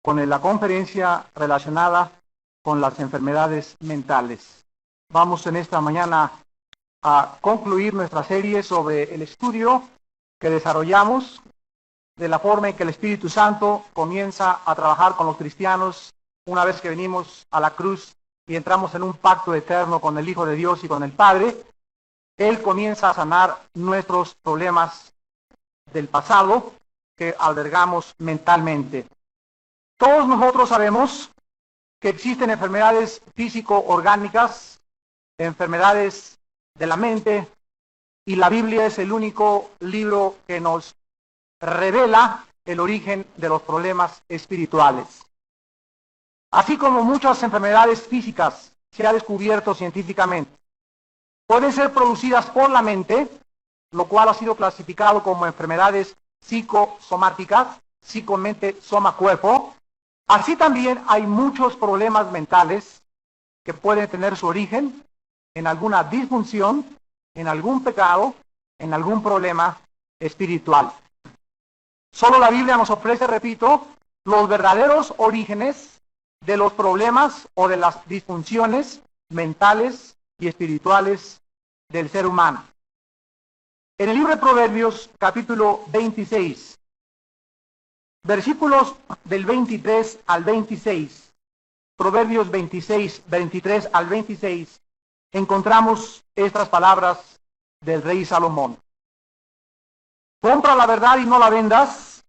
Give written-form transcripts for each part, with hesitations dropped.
con la conferencia relacionada con las enfermedades mentales. Vamos en esta mañana a concluir nuestra serie sobre el estudio que desarrollamos de la forma en que el Espíritu Santo comienza a trabajar con los cristianos una vez que venimos a la cruz y entramos en un pacto eterno con el Hijo de Dios y con el Padre. Él comienza a sanar nuestros problemas del pasado que albergamos mentalmente. Todos nosotros sabemos que existen enfermedades físico-orgánicas, enfermedades de la mente, y la Biblia es el único libro que nos revela el origen de los problemas espirituales. Así como muchas enfermedades físicas se ha descubierto científicamente, pueden ser producidas por la mente, lo cual ha sido clasificado como enfermedades psicosomáticas, psicomente, soma, cuerpo. Así también hay muchos problemas mentales que pueden tener su origen en alguna disfunción, en algún pecado, en algún problema espiritual. Solo la Biblia nos ofrece, repito, los verdaderos orígenes de los problemas o de las disfunciones mentales y espirituales del ser humano. En el libro de Proverbios, capítulo 26, versículos del 23 al 26, Proverbios 26, 23 al 26, encontramos estas palabras del rey Salomón. Compra la verdad y no la vendas,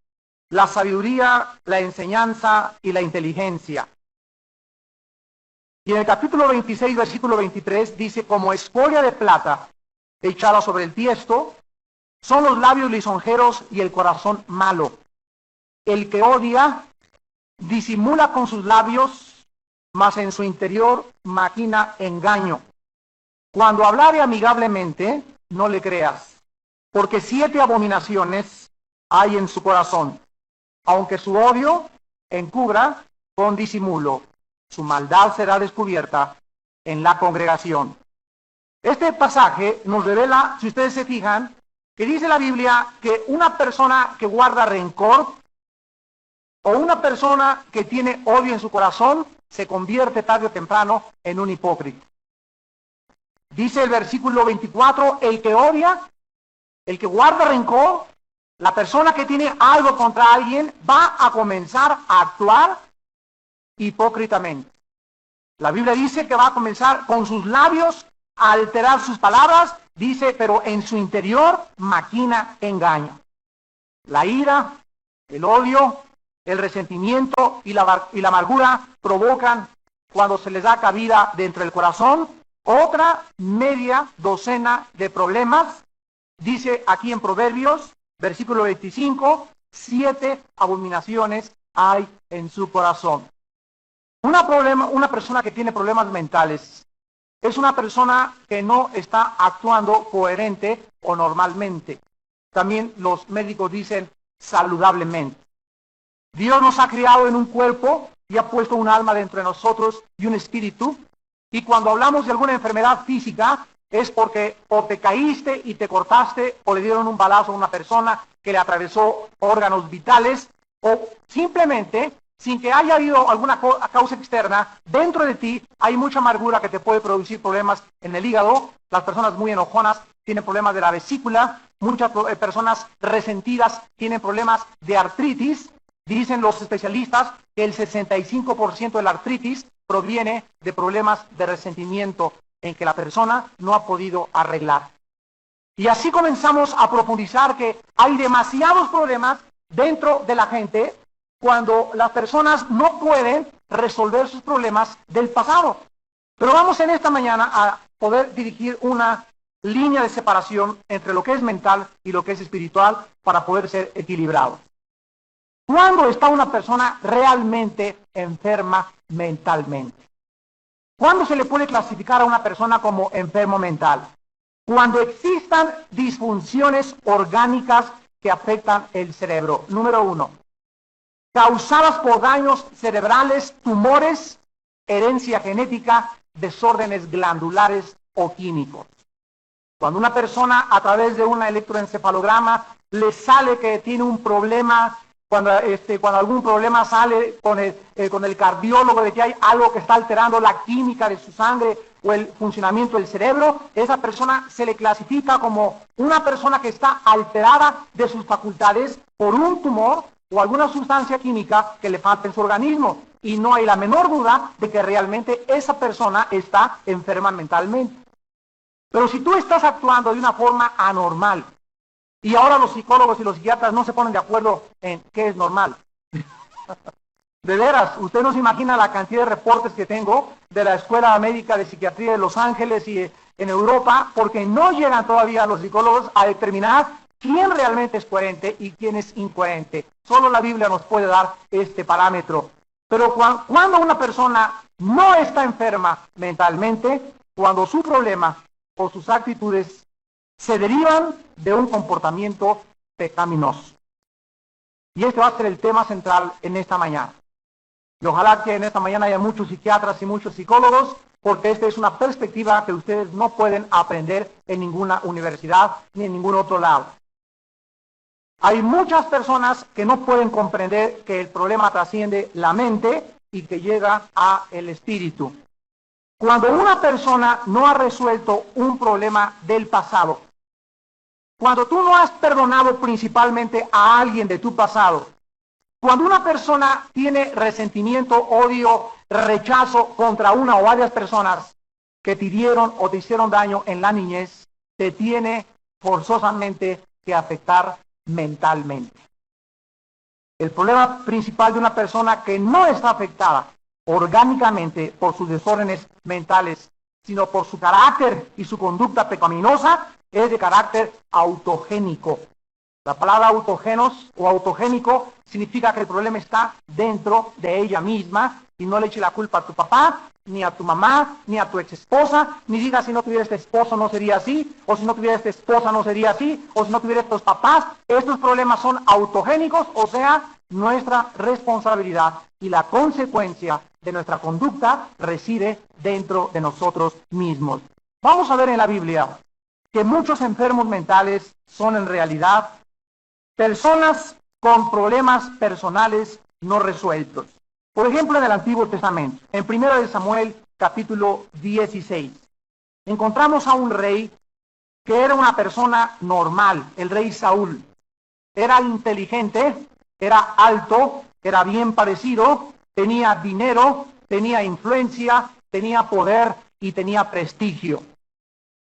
la sabiduría, la enseñanza y la inteligencia. Y en el capítulo 26, versículo 23, dice, como escoria de plata echada sobre el tiesto, son los labios lisonjeros y el corazón malo. El que odia disimula con sus labios, mas en su interior maquina engaño. Cuando hablare amigablemente, no le creas, porque 7 abominaciones hay en su corazón, aunque su odio encubra con disimulo. Su maldad será descubierta en la congregación. Este pasaje nos revela, si ustedes se fijan, que dice la Biblia que una persona que guarda rencor o una persona que tiene odio en su corazón se convierte tarde o temprano en un hipócrita. Dice el versículo 24, el que odia, el que guarda rencor, la persona que tiene algo contra alguien va a comenzar a actuar hipócritamente. La Biblia dice que va a comenzar con sus labios a alterar sus palabras, dice, pero en su interior maquina engaño. La ira, el odio, el resentimiento y la amargura provocan, cuando se les da cabida dentro del corazón, otra media docena de problemas. Dice aquí en Proverbios, versículo 25, 7 abominaciones hay en su corazón. Una persona que tiene problemas mentales es una persona que no está actuando coherente o normalmente. También los médicos dicen saludablemente. Dios nos ha creado en un cuerpo y ha puesto un alma dentro de nosotros y un espíritu. Y cuando hablamos de alguna enfermedad física, es porque o te caíste y te cortaste, o le dieron un balazo a una persona que le atravesó órganos vitales, o simplemente, sin que haya habido alguna causa externa, dentro de ti hay mucha amargura que te puede producir problemas en el hígado. Las personas muy enojonas tienen problemas de la vesícula, muchas personas resentidas tienen problemas de artritis. Dicen los especialistas que el 65% de la artritis proviene de problemas de resentimiento en que la persona no ha podido arreglar. Y así comenzamos a profundizar que hay demasiados problemas dentro de la gente cuando las personas no pueden resolver sus problemas del pasado. Pero vamos en esta mañana a poder dirigir una línea de separación entre lo que es mental y lo que es espiritual para poder ser equilibrado. ¿Cuándo está una persona realmente enferma mentalmente? ¿Cuándo se le puede clasificar a una persona como enfermo mental? Cuando existan disfunciones orgánicas que afectan el cerebro. Número 1, causadas por daños cerebrales, tumores, herencia genética, desórdenes glandulares o químicos. Cuando una persona a través de un electroencefalograma le sale que tiene un problema cuando algún problema sale con el cardiólogo de que hay algo que está alterando la química de su sangre o el funcionamiento del cerebro, esa persona se le clasifica como una persona que está alterada de sus facultades por un tumor o alguna sustancia química que le falta en su organismo. Y no hay la menor duda de que realmente esa persona está enferma mentalmente. Pero si tú estás actuando de una forma anormal, y ahora los psicólogos y los psiquiatras no se ponen de acuerdo en qué es normal. De veras, usted no se imagina la cantidad de reportes que tengo de la Escuela Médica de Psiquiatría de Los Ángeles y en Europa, porque no llegan todavía los psicólogos a determinar quién realmente es coherente y quién es incoherente. Solo la Biblia nos puede dar este parámetro. Pero cuando una persona no está enferma mentalmente, cuando su problema o sus actitudes se derivan de un comportamiento pecaminoso. Y este va a ser el tema central en esta mañana. Y ojalá que en esta mañana haya muchos psiquiatras y muchos psicólogos, porque esta es una perspectiva que ustedes no pueden aprender en ninguna universidad ni en ningún otro lado. Hay muchas personas que no pueden comprender que el problema trasciende la mente y que llega a el espíritu. Cuando una persona no ha resuelto un problema del pasado, cuando tú no has perdonado principalmente a alguien de tu pasado, cuando una persona tiene resentimiento, odio, rechazo contra una o varias personas que te dieron o te hicieron daño en la niñez, te tiene forzosamente que afectar mentalmente. El problema principal de una persona que no está afectada orgánicamente por sus desórdenes mentales, sino por su carácter y su conducta pecaminosa, es de carácter autogénico. La palabra autogenos o autogénico significa que el problema está dentro de ella misma y no le eche la culpa a tu papá, ni a tu mamá, ni a tu ex esposa, ni diga si no tuviera este esposo no sería así, o si no tuviera esta esposa no sería así, o si no tuviera estos papás. Estos problemas son autogénicos, o sea, nuestra responsabilidad y la consecuencia de nuestra conducta reside dentro de nosotros mismos. Vamos a ver en la Biblia que muchos enfermos mentales son en realidad personas con problemas personales no resueltos. Por ejemplo, en el Antiguo Testamento, en 1 Samuel capítulo 16, encontramos a un rey que era una persona normal, el rey Saúl. Era inteligente, era alto, era bien parecido, tenía dinero, tenía influencia, tenía poder y tenía prestigio.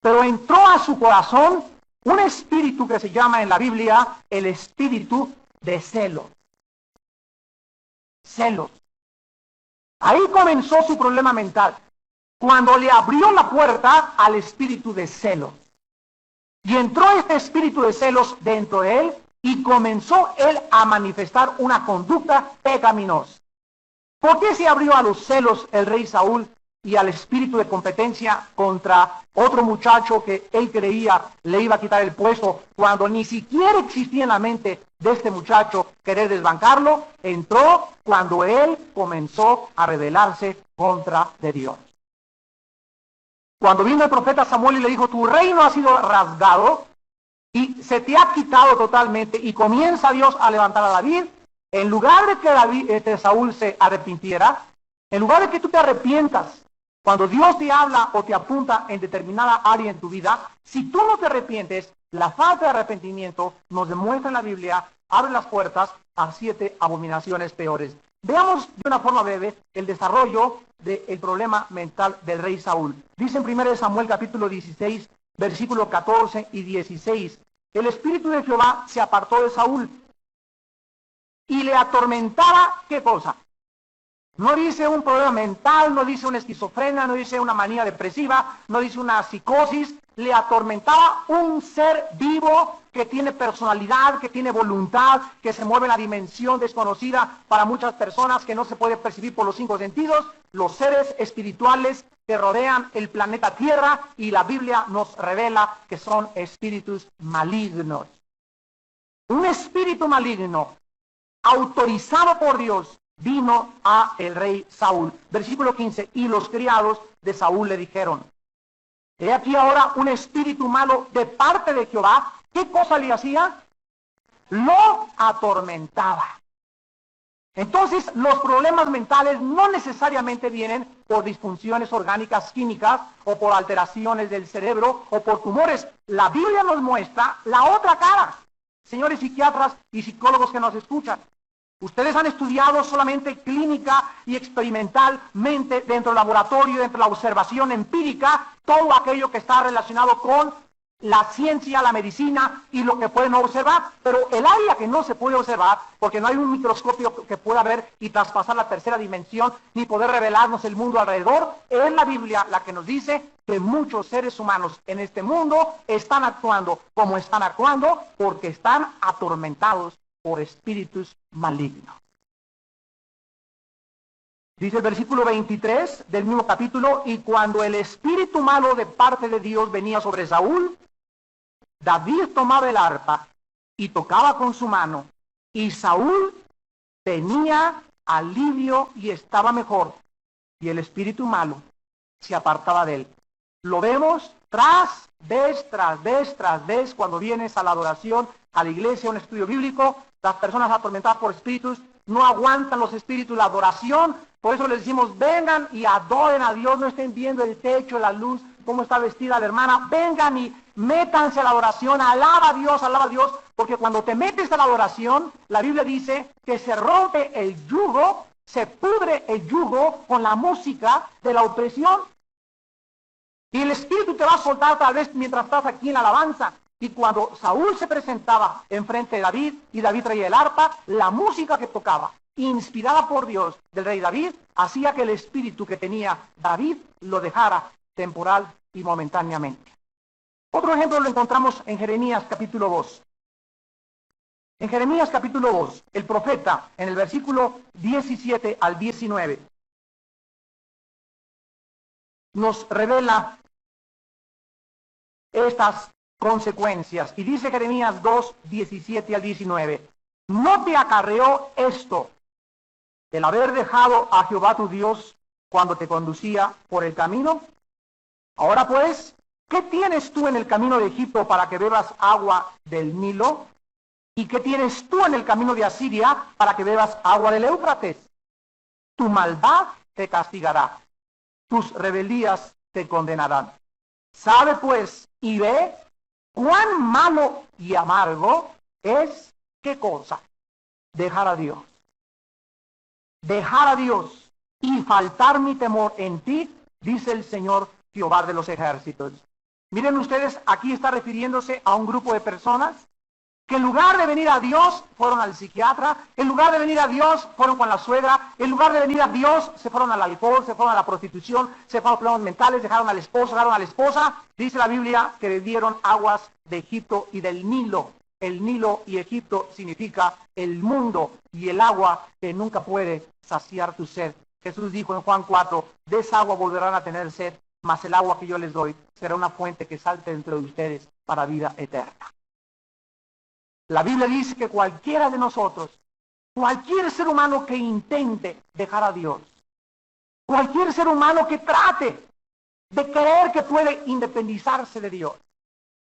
Pero entró a su corazón un espíritu que se llama en la Biblia el espíritu de celos. Celos. Ahí comenzó su problema mental, cuando le abrió la puerta al espíritu de celos. Y entró este espíritu de celos dentro de él y comenzó él a manifestar una conducta pecaminosa. ¿Por qué se abrió a los celos el rey Saúl y al espíritu de competencia contra otro muchacho que él creía le iba a quitar el puesto, cuando ni siquiera existía en la mente de este muchacho querer desbancarlo? Entró cuando él comenzó a rebelarse contra de Dios. Cuando vino el profeta Samuel y le dijo, tu reino ha sido rasgado y se te ha quitado totalmente, y comienza Dios a levantar a David, en lugar de que Saúl se arrepintiera, en lugar de que tú te arrepientas, cuando Dios te habla o te apunta en determinada área en tu vida, si tú no te arrepientes, la falta de arrepentimiento nos demuestra en la Biblia, abre las puertas a 7 abominaciones peores. Veamos de una forma breve el desarrollo del problema mental del rey Saúl. Dice en 1 Samuel capítulo 16, versículos 14 y 16, el espíritu de Jehová se apartó de Saúl y le atormentaba, ¿qué cosa? No dice un problema mental, no dice una esquizofrenia, no dice una manía depresiva, no dice una psicosis. Le atormentaba un ser vivo que tiene personalidad, que tiene voluntad, que se mueve en la dimensión desconocida para muchas personas, que no se puede percibir por los 5 sentidos, los seres espirituales que rodean el planeta Tierra, y la Biblia nos revela que son espíritus malignos. Un espíritu maligno, autorizado por Dios, vino a el rey Saúl. Versículo 15, y los criados de Saúl le dijeron, he aquí ahora un espíritu malo de parte de Jehová. ¿Qué cosa le hacía? Lo atormentaba. Entonces, los problemas mentales no necesariamente vienen por disfunciones orgánicas químicas o por alteraciones del cerebro o por tumores. La Biblia nos muestra la otra cara. Señores psiquiatras y psicólogos que nos escuchan, ustedes han estudiado solamente clínica y experimentalmente dentro del laboratorio, dentro de la observación empírica, todo aquello que está relacionado con la ciencia, la medicina y lo que pueden observar, pero el área que no se puede observar, porque no hay un microscopio que pueda ver y traspasar la tercera dimensión, ni poder revelarnos el mundo alrededor, es la Biblia la que nos dice que muchos seres humanos en este mundo están actuando como están actuando, porque están atormentados por espíritus malignos. Dice el versículo 23 del mismo capítulo, y cuando el espíritu malo de parte de Dios venía sobre Saúl, David tomaba el arpa y tocaba con su mano, y Saúl tenía alivio y estaba mejor, y el espíritu malo se apartaba de él. Lo vemos tras vez, cuando vienes a la adoración, a la iglesia, a un estudio bíblico, las personas atormentadas por espíritus no aguantan los espíritus, la adoración. Por eso les decimos, vengan y adoren a Dios, no estén viendo el techo, la luz, cómo está vestida la hermana, vengan y métanse a la adoración, alaba a Dios, porque cuando te metes a la adoración, la Biblia dice que se rompe el yugo, se pudre el yugo con la música de la opresión. Y el espíritu te va a soltar tal vez mientras estás aquí en la alabanza. Y cuando Saúl se presentaba enfrente de David, y David traía el arpa, la música que tocaba, inspirada por Dios del rey David, hacía que el espíritu que tenía David lo dejara temporal y momentáneamente. Otro ejemplo lo encontramos en Jeremías capítulo 2. En Jeremías capítulo 2, el profeta, en el versículo 17 al 19, nos revela estas consecuencias. Y dice Jeremías 2, 17 al 19, ¿no te acarreó esto, el haber dejado a Jehová tu Dios cuando te conducía por el camino? Ahora pues, ¿qué tienes tú en el camino de Egipto para que bebas agua del Nilo? ¿Y qué tienes tú en el camino de Asiria para que bebas agua del Éufrates? Tu maldad te castigará, tus rebeldías te condenarán. Sabe pues y ve cuán malo y amargo es, ¿qué cosa? Dejar a Dios. Dejar a Dios y faltar mi temor en ti, dice el Señor Jehová de los ejércitos. Miren ustedes, aquí está refiriéndose a un grupo de personas que en lugar de venir a Dios, fueron al psiquiatra, en lugar de venir a Dios, fueron con la suegra, en lugar de venir a Dios, se fueron al alcohol, se fueron a la prostitución, se fueron a problemas mentales, dejaron al esposo, dejaron a la esposa. Dice la Biblia que bebieron aguas de Egipto y del Nilo. El Nilo y Egipto significa el mundo y el agua que nunca puede saciar tu sed. Jesús dijo en Juan 4, de esa agua volverán a tener sed, mas el agua que yo les doy será una fuente que salte dentro de ustedes para vida eterna. La Biblia dice que cualquiera de nosotros, cualquier ser humano que intente dejar a Dios, cualquier ser humano que trate de creer que puede independizarse de Dios,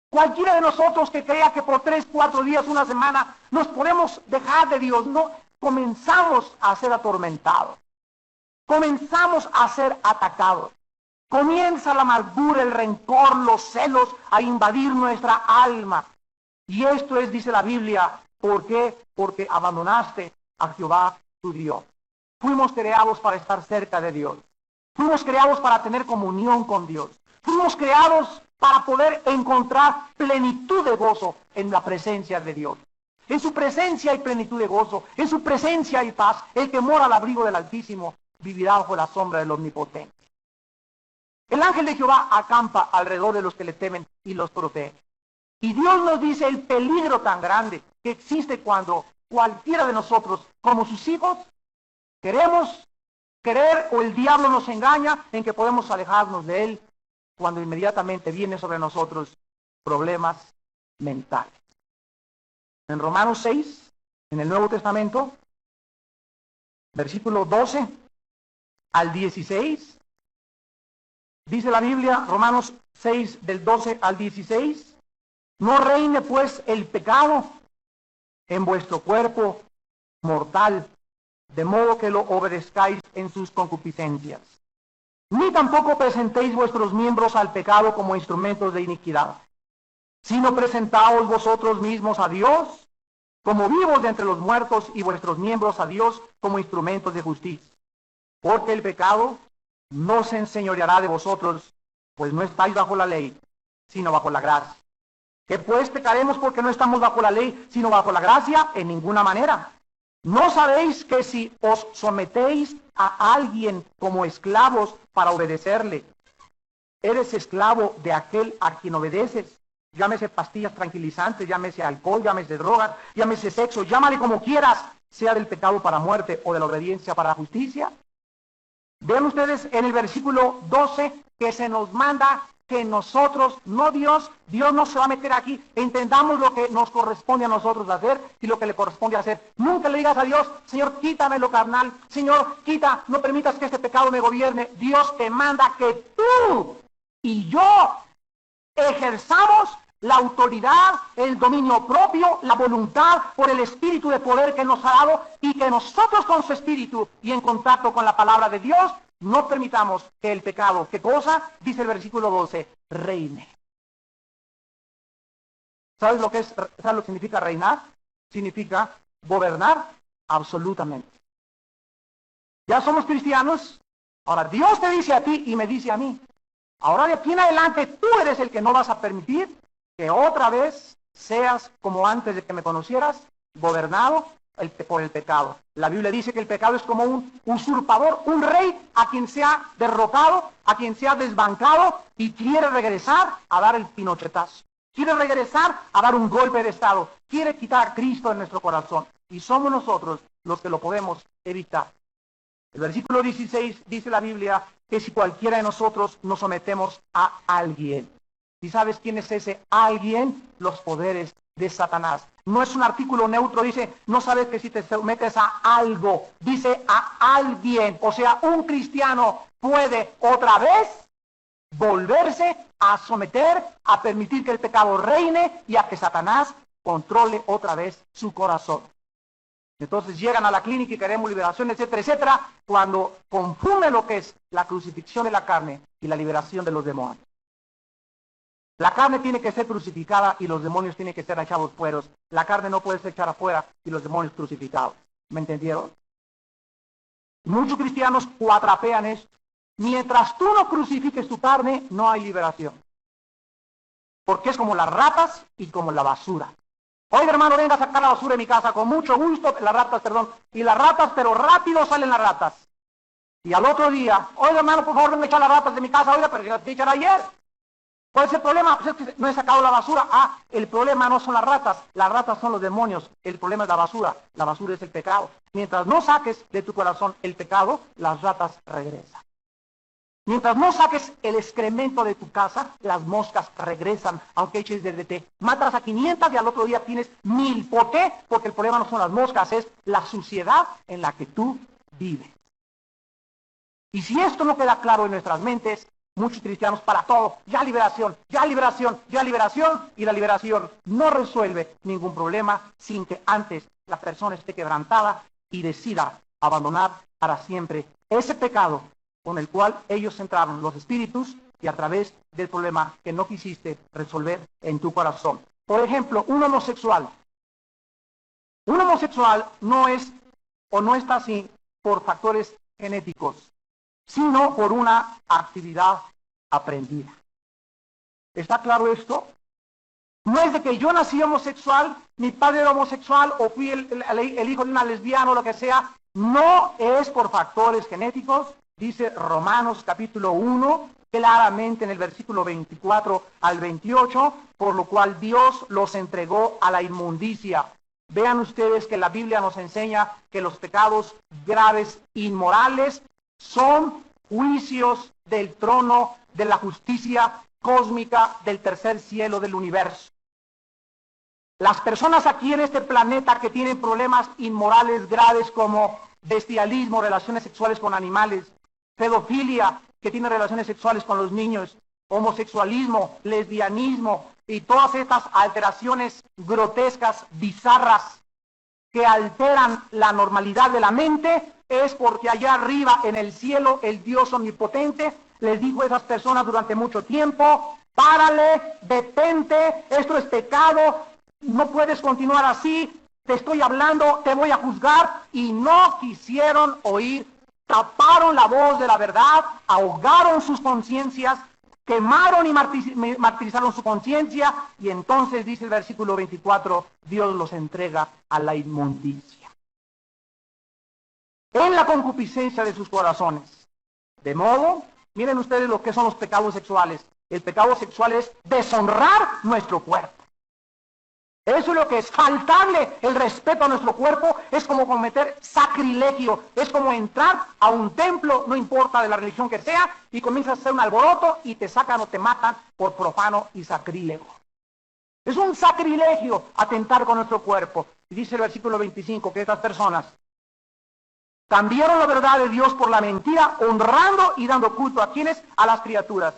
cualquiera de nosotros que crea que por 3, 4 días, una semana, nos podemos dejar de Dios, no, comenzamos a ser atormentados, comenzamos a ser atacados, comienza la amargura, el rencor, los celos a invadir nuestra alma. Y esto es, dice la Biblia, ¿por qué? Porque abandonaste a Jehová tu Dios. Fuimos creados para estar cerca de Dios. Fuimos creados para tener comunión con Dios. Fuimos creados para poder encontrar plenitud de gozo en la presencia de Dios. En su presencia hay plenitud de gozo. En su presencia hay paz. El que mora al abrigo del Altísimo vivirá bajo la sombra del Omnipotente. El ángel de Jehová acampa alrededor de los que le temen y los protege. Y Dios nos dice el peligro tan grande que existe cuando cualquiera de nosotros, como sus hijos, queremos creer o el diablo nos engaña en que podemos alejarnos de él cuando inmediatamente viene sobre nosotros problemas mentales. En Romanos 6, en el Nuevo Testamento, versículo 12 al 16, dice la Biblia, Romanos 6, del 12 al 16, no reine pues el pecado en vuestro cuerpo mortal de modo que lo obedezcáis en sus concupiscencias. Ni tampoco presentéis vuestros miembros al pecado como instrumentos de iniquidad, sino presentaos vosotros mismos a Dios como vivos de entre los muertos, y vuestros miembros a Dios como instrumentos de justicia. Porque el pecado no se enseñoreará de vosotros, pues no estáis bajo la ley, sino bajo la gracia. ¿Que pues pecaremos porque no estamos bajo la ley, sino bajo la gracia? En ninguna manera. ¿No sabéis que si os sometéis a alguien como esclavos para obedecerle, eres esclavo de aquel a quien obedeces? Llámese pastillas tranquilizantes, llámese alcohol, llámese drogas, llámese sexo, llámale como quieras, sea del pecado para muerte o de la obediencia para justicia. Vean ustedes en el versículo 12 que se nos manda que nosotros, no Dios no se va a meter aquí, entendamos lo que nos corresponde a nosotros hacer y lo que le corresponde hacer. Nunca le digas a Dios, Señor, quítame lo carnal, Señor, no permitas que este pecado me gobierne. Dios te manda que tú y yo ejerzamos la autoridad, el dominio propio, la voluntad por el espíritu de poder que nos ha dado, y que nosotros con su espíritu y en contacto con la palabra de Dios no permitamos que el pecado, ¿qué cosa? Dice el versículo 12, reine. ¿Sabes lo que significa reinar? Significa gobernar absolutamente. Ya somos cristianos, ahora Dios te dice a ti y me dice a mí, ahora de aquí en adelante tú eres el que no vas a permitir que otra vez seas como antes de que me conocieras, gobernado por el pecado. La Biblia dice que el pecado es como un usurpador, un rey a quien se ha derrotado, a quien se ha desbancado y quiere regresar a dar el pinochetazo. Quiere regresar a dar un golpe de estado. Quiere quitar a Cristo de nuestro corazón. Y somos nosotros los que lo podemos evitar. El versículo 16 dice la Biblia que si cualquiera de nosotros nos sometemos a alguien. ¿Y sabes quién es ese alguien? Los poderes de Satanás. No es un artículo neutro, dice, no sabes que si te sometes a algo, dice a alguien. O sea, un cristiano puede otra vez volverse a someter, a permitir que el pecado reine y a que Satanás controle otra vez su corazón. Entonces llegan a la clínica y queremos liberación, etcétera, etcétera, cuando confunde lo que es la crucifixión de la carne y la liberación de los demonios. La carne tiene que ser crucificada y los demonios tienen que ser echados fuera. La carne no puede ser echada afuera y los demonios crucificados. ¿Me entendieron? Muchos cristianos cuatrapean esto. Mientras tú no crucifiques tu carne, no hay liberación. Porque es como las ratas y como la basura. Oiga, hermano, venga a sacar la basura de mi casa, con mucho gusto, y las ratas, pero rápido salen las ratas. Y al otro día, oiga, hermano, por favor, venga a echar las ratas de mi casa, oiga, pero ya te echaron ayer. ¿Cuál es el problema? Pues es que no he sacado la basura. El problema no son las ratas son los demonios, el problema es la basura es el pecado. Mientras no saques de tu corazón el pecado, las ratas regresan. Mientras no saques el excremento de tu casa, las moscas regresan, aunque eches DDT. Matas a 500 y al otro día tienes 1000. ¿Por qué? Porque el problema no son las moscas, es la suciedad en la que tú vives. Y si esto no queda claro en nuestras mentes, muchos cristianos para todo, ya liberación, ya liberación, ya liberación, y la liberación no resuelve ningún problema sin que antes la persona esté quebrantada y decida abandonar para siempre ese pecado con el cual ellos entraron, los espíritus, y a través del problema que no quisiste resolver en tu corazón. Por ejemplo, un homosexual. Un homosexual no es o no está así por factores genéticos, sino por una actividad aprendida. ¿Está claro esto? No es de que yo nací homosexual, mi padre era homosexual, o fui el hijo de una lesbiana o lo que sea. No es por factores genéticos. Dice Romanos capítulo 1, claramente en el versículo 24 al 28, por lo cual Dios los entregó a la inmundicia. Vean ustedes que la Biblia nos enseña que los pecados graves, inmorales, son juicios del trono de la justicia cósmica del tercer cielo del universo. Las personas aquí en este planeta que tienen problemas inmorales graves como bestialismo, relaciones sexuales con animales, pedofilia, que tiene relaciones sexuales con los niños, homosexualismo, lesbianismo y todas estas alteraciones grotescas, bizarras, que alteran la normalidad de la mente, es porque allá arriba en el cielo el Dios omnipotente les dijo a esas personas durante mucho tiempo: párale, detente, esto es pecado, no puedes continuar así, te estoy hablando, te voy a juzgar. Y no quisieron oír, taparon la voz de la verdad, ahogaron sus conciencias, quemaron y martirizaron su conciencia, y entonces dice el versículo 24, Dios los entrega a la inmundicia, en la concupiscencia de sus corazones. De modo, miren ustedes lo que son los pecados sexuales. El pecado sexual es deshonrar nuestro cuerpo. Eso es lo que es faltarle el respeto a nuestro cuerpo, es como cometer sacrilegio, es como entrar a un templo, no importa de la religión que sea, y comienzas a hacer un alboroto y te sacan o te matan por profano y sacrílego. Es un sacrilegio atentar con nuestro cuerpo. Y dice el versículo 25 que estas personas cambiaron la verdad de Dios por la mentira, honrando y dando culto a quienes, a las criaturas.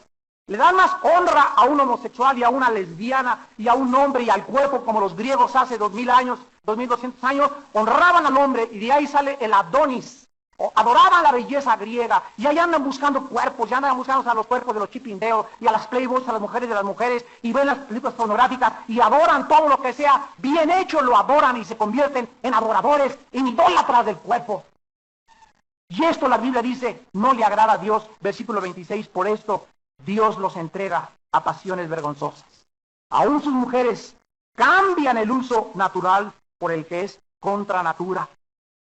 Le dan más honra a un homosexual y a una lesbiana y a un hombre y al cuerpo, como los griegos hace 2000 años, 2200 años, honraban al hombre, y de ahí sale el Adonis. Adoraban la belleza griega, y ahí andan buscando cuerpos, ya andan buscando a los cuerpos de los chipindeos y a las playboys, a las mujeres de las mujeres, y ven las películas pornográficas y adoran todo lo que sea bien hecho, lo adoran y se convierten en adoradores, en idólatras del cuerpo. Y esto la Biblia dice, no le agrada a Dios. Versículo 26, por esto Dios los entrega a pasiones vergonzosas. Aún sus mujeres cambian el uso natural por el que es contra natura.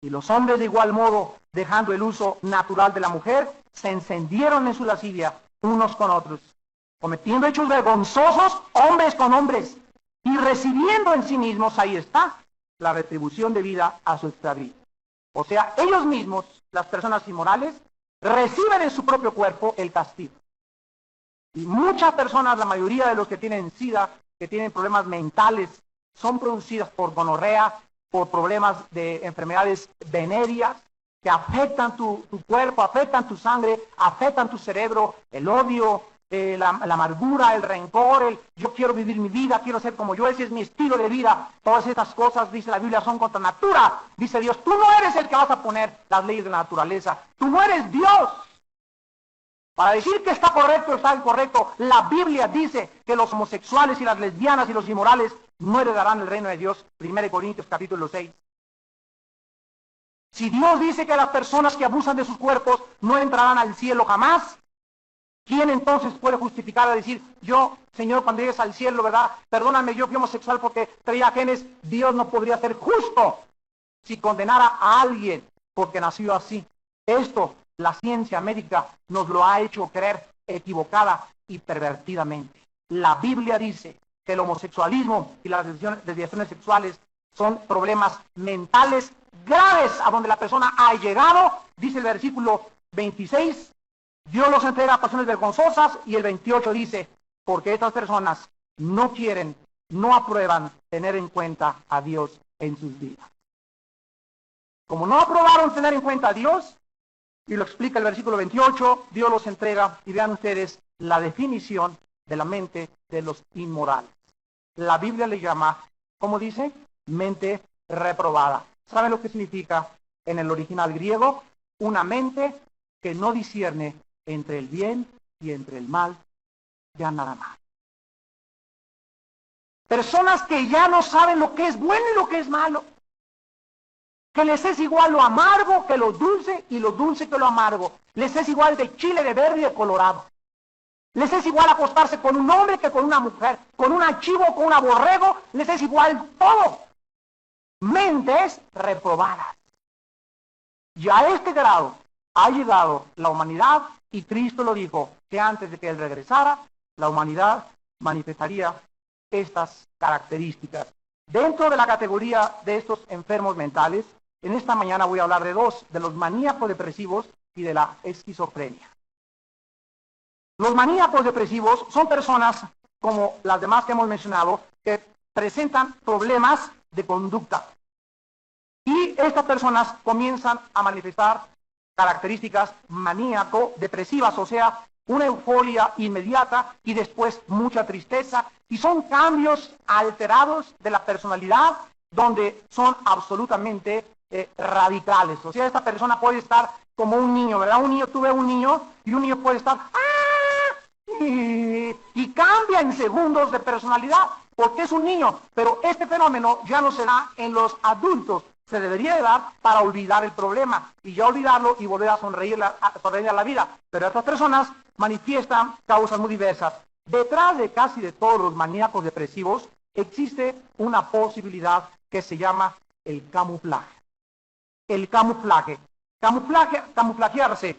Y los hombres de igual modo, dejando el uso natural de la mujer, se encendieron en su lascivia unos con otros, cometiendo hechos vergonzosos hombres con hombres, y recibiendo en sí mismos, ahí está, la retribución debida a su extravío. O sea, ellos mismos, las personas inmorales, reciben en su propio cuerpo el castigo. Y muchas personas, la mayoría de los que tienen SIDA, que tienen problemas mentales, son producidas por gonorrea, por problemas de enfermedades venéreas, que afectan tu cuerpo, afectan tu sangre, afectan tu cerebro, el odio, la amargura, el rencor, yo quiero vivir mi vida, quiero ser como yo, ese es mi estilo de vida. Todas estas cosas, dice la Biblia, son contra natura. Dice Dios, tú no eres el que vas a poner las leyes de la naturaleza, tú no eres Dios. Para decir que está correcto o está incorrecto, la Biblia dice que los homosexuales y las lesbianas y los inmorales no heredarán el reino de Dios. 1 Corintios capítulo 6. Si Dios dice que las personas que abusan de sus cuerpos no entrarán al cielo jamás, ¿quién entonces puede justificar a decir, yo, Señor, cuando llegues al cielo, ¿verdad? Perdóname, yo fui homosexual porque traía genes. Dios no podría ser justo si condenara a alguien porque nació así. Esto la ciencia médica nos lo ha hecho creer equivocada y pervertidamente. La Biblia dice que el homosexualismo y las desviaciones sexuales son problemas mentales graves a donde la persona ha llegado. Dice el versículo 26, Dios los entrega a pasiones vergonzosas, y el 28 dice, porque estas personas no quieren, no aprueban tener en cuenta a Dios en sus vidas. Como no aprobaron tener en cuenta a Dios, y lo explica el versículo 28, Dios los entrega, y vean ustedes la definición de la mente de los inmorales. La Biblia le llama, ¿cómo dice? Mente reprobada. ¿Saben lo que significa en el original griego? Una mente que no discierne entre el bien y entre el mal, ya nada más. Personas que ya no saben lo que es bueno y lo que es malo. Que les es igual lo amargo que lo dulce, y lo dulce que lo amargo. Les es igual de chile de verde y de colorado. Les es igual acostarse con un hombre que con una mujer, con un chivo, con un borrego, les es igual todo. Mentes reprobadas. Y a este grado ha llegado la humanidad, y Cristo lo dijo, que antes de que Él regresara, la humanidad manifestaría estas características. Dentro de la categoría de estos enfermos mentales, en esta mañana voy a hablar de dos, de los maníacos depresivos y de la esquizofrenia. Los maníacos depresivos son personas, como las demás que hemos mencionado, que presentan problemas de conducta. Y estas personas comienzan a manifestar características maníaco-depresivas, o sea, una euforia inmediata y después mucha tristeza, y son cambios alterados de la personalidad donde son absolutamente radicales. O sea, esta persona puede estar como un niño, ¿verdad? Un niño, tú ves un niño y un niño puede estar y cambia en segundos de personalidad porque es un niño. Pero este fenómeno ya no se da en los adultos. Se debería de dar para olvidar el problema y ya olvidarlo y volver a sonreír a la vida. Pero estas personas manifiestan causas muy diversas. Detrás de casi de todos los maníacos depresivos existe una posibilidad que se llama el camuflaje. El camuflaje. Camuflajearse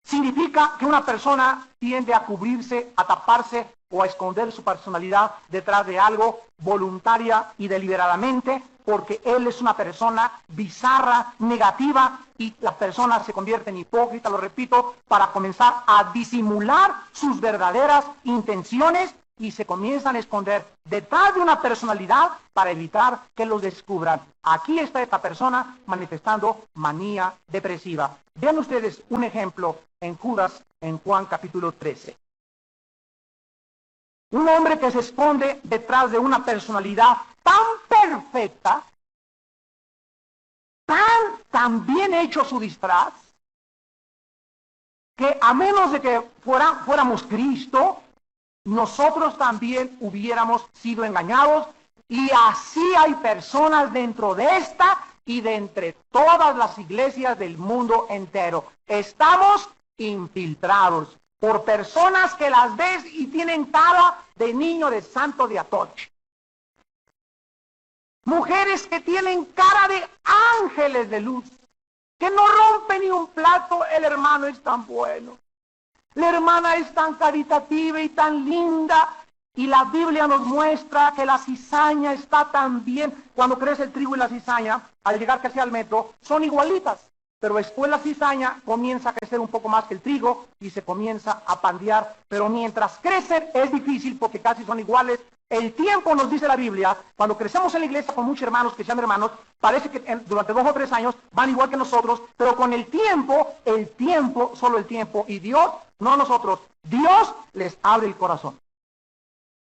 significa que una persona tiende a cubrirse, a taparse o a esconder su personalidad detrás de algo voluntaria y deliberadamente, porque él es una persona bizarra, negativa, y las personas se convierten en hipócritas, lo repito, para comenzar a disimular sus verdaderas intenciones y se comienzan a esconder detrás de una personalidad para evitar que los descubran. Aquí está esta persona manifestando manía depresiva. Vean ustedes un ejemplo en Judas, en Juan capítulo 13. Un hombre que se esconde detrás de una personalidad tan perfecta, tan bien hecho su disfraz, que a menos de que fuéramos Cristo, nosotros también hubiéramos sido engañados, y así hay personas dentro de esta y de entre todas las iglesias del mundo entero. Estamos infiltrados por personas que las ves y tienen cara de niño de santo de Atoche. Mujeres que tienen cara de ángeles de luz, que no rompen ni un plato. El hermano es tan bueno, la hermana es tan caritativa y tan linda, y la Biblia nos muestra que la cizaña está tan bien. Cuando crece el trigo y la cizaña, al llegar casi al metro, son igualitas, pero después la cizaña comienza a crecer un poco más que el trigo y se comienza a pandear, pero mientras crecen es difícil porque casi son iguales. El tiempo, nos dice la Biblia, cuando crecemos en la iglesia con muchos hermanos que sean hermanos, parece que durante 2 o 3 años van igual que nosotros, pero con el tiempo, solo el tiempo, y Dios, no nosotros, Dios les abre el corazón.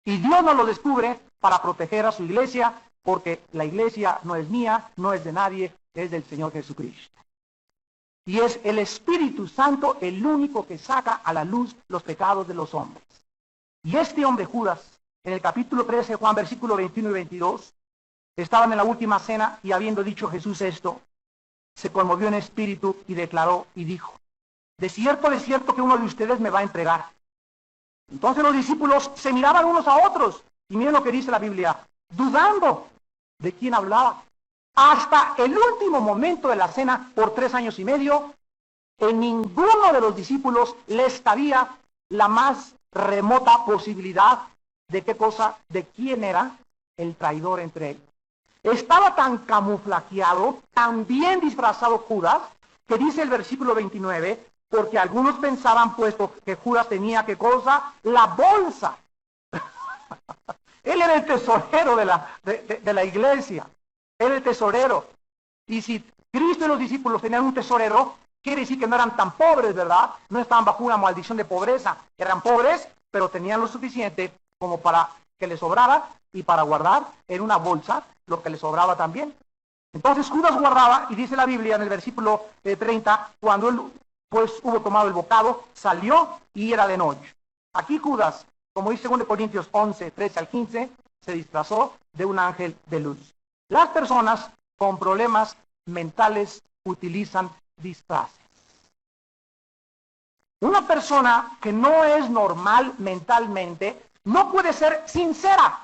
Y Dios nos lo descubre para proteger a su iglesia, porque la iglesia no es mía, no es de nadie, es del Señor Jesucristo. Y es el Espíritu Santo el único que saca a la luz los pecados de los hombres. Y este hombre Judas, en el capítulo 13, Juan, versículo 21 y 22, estaban en la última cena y habiendo dicho Jesús esto, se conmovió en espíritu y declaró y dijo: de cierto que uno de ustedes me va a entregar. Entonces los discípulos se miraban unos a otros y miren lo que dice la Biblia, dudando de quién hablaba. Hasta el último momento de la cena, por 3 años y medio, en ninguno de los discípulos les cabía la más remota posibilidad de qué cosa, de quién era el traidor entre ellos. Estaba tan camuflajeado, tan bien disfrazado Judas, que dice el versículo 29, porque algunos pensaban, puesto que Judas tenía, ¿qué cosa? La bolsa. Él era el tesorero de la iglesia. Él era el tesorero. Y si Cristo y los discípulos tenían un tesorero, quiere decir que no eran tan pobres, ¿verdad? No estaban bajo una maldición de pobreza. Eran pobres, pero tenían lo suficiente como para que les sobrara y para guardar en una bolsa lo que les sobraba también. Entonces Judas guardaba, y dice la Biblia en el versículo 30, cuando él pues hubo tomado el bocado, salió y era de noche. Aquí Judas, como dice 2 Corintios 11, 13 al 15, se disfrazó de un ángel de luz. Las personas con problemas mentales utilizan disfraces. Una persona que no es normal mentalmente no puede ser sincera,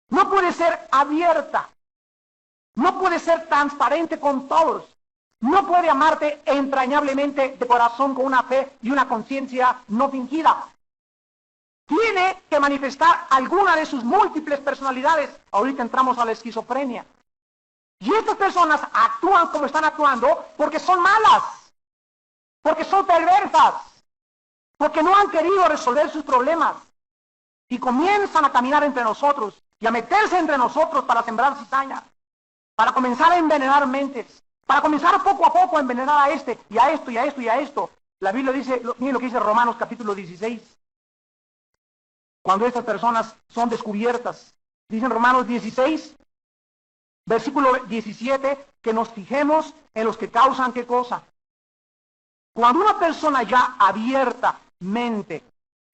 no puede ser abierta, no puede ser transparente con todos, no puede amarte entrañablemente de corazón con una fe y una conciencia no fingida. Tiene que manifestar alguna de sus múltiples personalidades. Ahorita entramos a la esquizofrenia. Y estas personas actúan como están actuando porque son malas, porque son perversas, porque no han querido resolver sus problemas. Y comienzan a caminar entre nosotros y a meterse entre nosotros para sembrar cizaña, para comenzar a envenenar mentes, para comenzar poco a poco a envenenar a este, y a esto, y a esto, y a esto. La Biblia dice, miren lo que dice Romanos capítulo 16. Cuando estas personas son descubiertas, Dice en Romanos 16, versículo 17, que nos fijemos en los que causan qué cosa. Cuando una persona ya abiertamente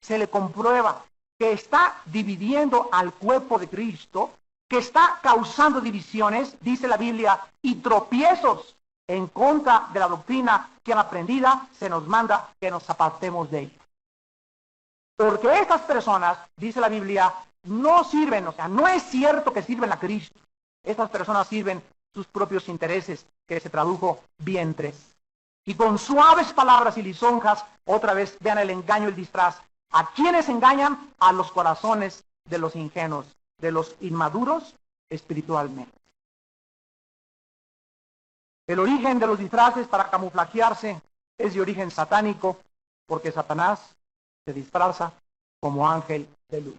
se le comprueba que está dividiendo al cuerpo de Cristo, que está causando divisiones, dice la Biblia, y tropiezos en contra de la doctrina que han aprendido, se nos manda que nos apartemos de ella. Porque estas personas, dice la Biblia, no sirven, o sea, no es cierto que sirven a Cristo. Estas personas sirven sus propios intereses, que se tradujo vientres. Y con suaves palabras y lisonjas, otra vez vean el engaño, el disfraz. ¿A quiénes engañan? A los corazones de los ingenuos, de los inmaduros espiritualmente. El origen de los disfraces para camuflajearse es de origen satánico, porque Satanás se disfraza como ángel de luz.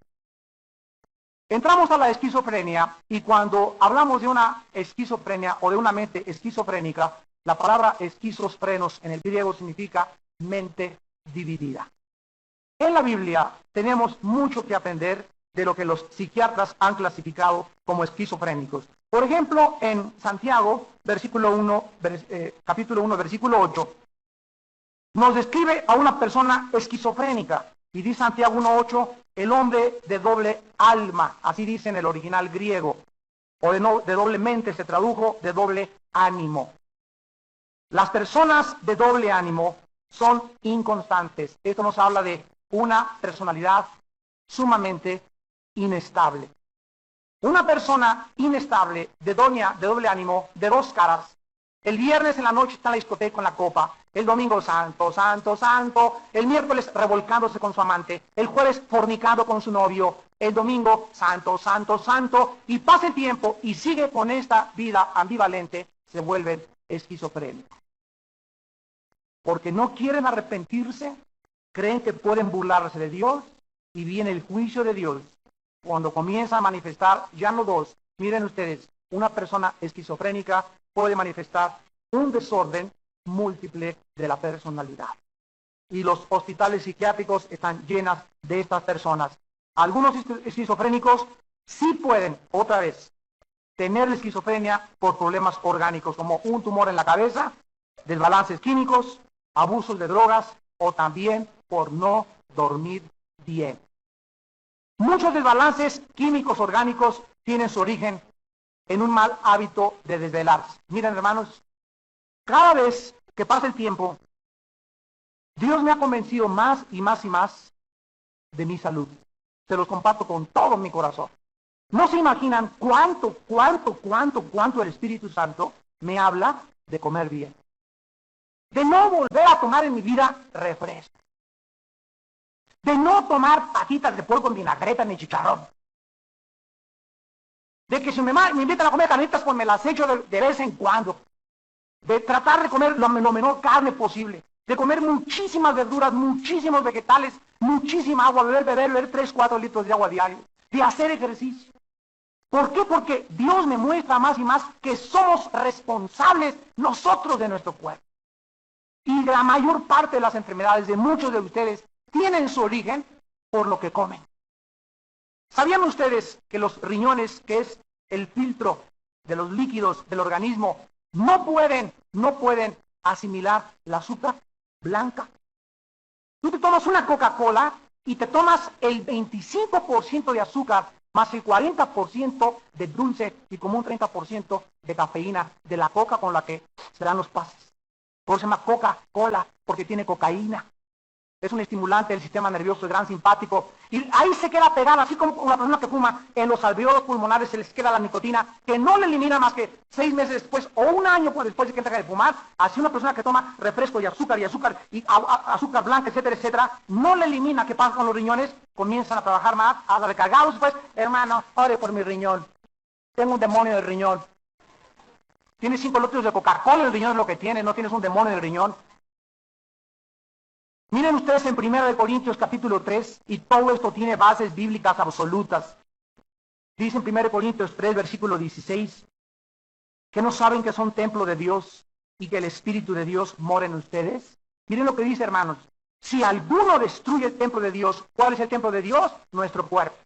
Entramos a la esquizofrenia, y cuando hablamos de una esquizofrenia o de una mente esquizofrénica, la palabra esquizofrenos en el griego significa mente dividida. En la Biblia tenemos mucho que aprender de lo que los psiquiatras han clasificado como esquizofrénicos. Por ejemplo, en Santiago, capítulo 1, versículo 8, nos describe a una persona esquizofrénica. Y dice Santiago 1:8, el hombre de doble alma, así dice en el original griego, o de doble mente se tradujo de doble ánimo. Las personas de doble ánimo son inconstantes. Esto nos habla de una personalidad sumamente inestable. Una persona inestable, de doble ánimo, de dos caras. El viernes en la noche está en la discoteca con la copa. El domingo santo, santo, santo. El miércoles revolcándose con su amante. El jueves fornicando con su novio. El domingo santo, santo, santo. Y pasa el tiempo y sigue con esta vida ambivalente. Se vuelven esquizofrénicos. Porque no quieren arrepentirse. Creen que pueden burlarse de Dios. Y viene el juicio de Dios. Cuando comienza a manifestar, ya no dos. Miren ustedes, una persona esquizofrénica puede manifestar un desorden múltiple de la personalidad. Y los hospitales psiquiátricos están llenos de estas personas. Algunos esquizofrénicos sí pueden, otra vez, tener la esquizofrenia por problemas orgánicos, como un tumor en la cabeza, desbalances químicos, abusos de drogas, o también por no dormir bien. Muchos desbalances químicos orgánicos tienen su origen en un mal hábito de desvelarse. Miren, hermanos, cada vez que pasa el tiempo, Dios me ha convencido más y más y más de mi salud. Se los comparto con todo mi corazón. No se imaginan cuánto el Espíritu Santo me habla de comer bien. De no volver a tomar en mi vida refresco. De no tomar patitas de puerco en vinagreta ni chicharrón. De que si me invitan a comer carnitas, pues me las echo de vez en cuando. De tratar de comer lo menor carne posible. De comer muchísimas verduras, muchísimos vegetales, muchísima agua, beber 3, 4 litros de agua diario. De hacer ejercicio. ¿Por qué? Porque Dios me muestra más y más que somos responsables nosotros de nuestro cuerpo. Y la mayor parte de las enfermedades de muchos de ustedes tienen su origen por lo que comen. ¿Sabían ustedes que los riñones, que es el filtro de los líquidos del organismo, no pueden asimilar el azúcar blanca? Tú te tomas una Coca-Cola y te tomas el 25% de azúcar más el 40% de dulce y como un 30% de cafeína de la coca con la que se dan los pases. Por eso se llama Coca-Cola, porque tiene cocaína. Es un estimulante del sistema nervioso, es gran simpático. Y ahí se queda pegada, así como una persona que fuma, en los alveolos pulmonares se les queda la nicotina, que no le elimina más que 6 meses después o un año después de que deja de fumar. Así una persona que toma refresco y azúcar azúcar blanca, etcétera, etcétera, no le elimina. ¿Qué pasa con los riñones? Comienzan a trabajar más, a recargarlos después. Hermano, ore por mi riñón. Tengo un demonio del riñón. Tienes 5 litros de Coca-Cola, el riñón es lo que tiene, no tienes un demonio del riñón. Miren ustedes en 1 Corintios capítulo 3, y todo esto tiene bases bíblicas absolutas. Dice en 1 Corintios 3, versículo 16, que no saben que son templo de Dios y que el Espíritu de Dios mora en ustedes. Miren lo que dice, hermanos. Si alguno destruye el templo de Dios, ¿cuál es el templo de Dios? Nuestro cuerpo.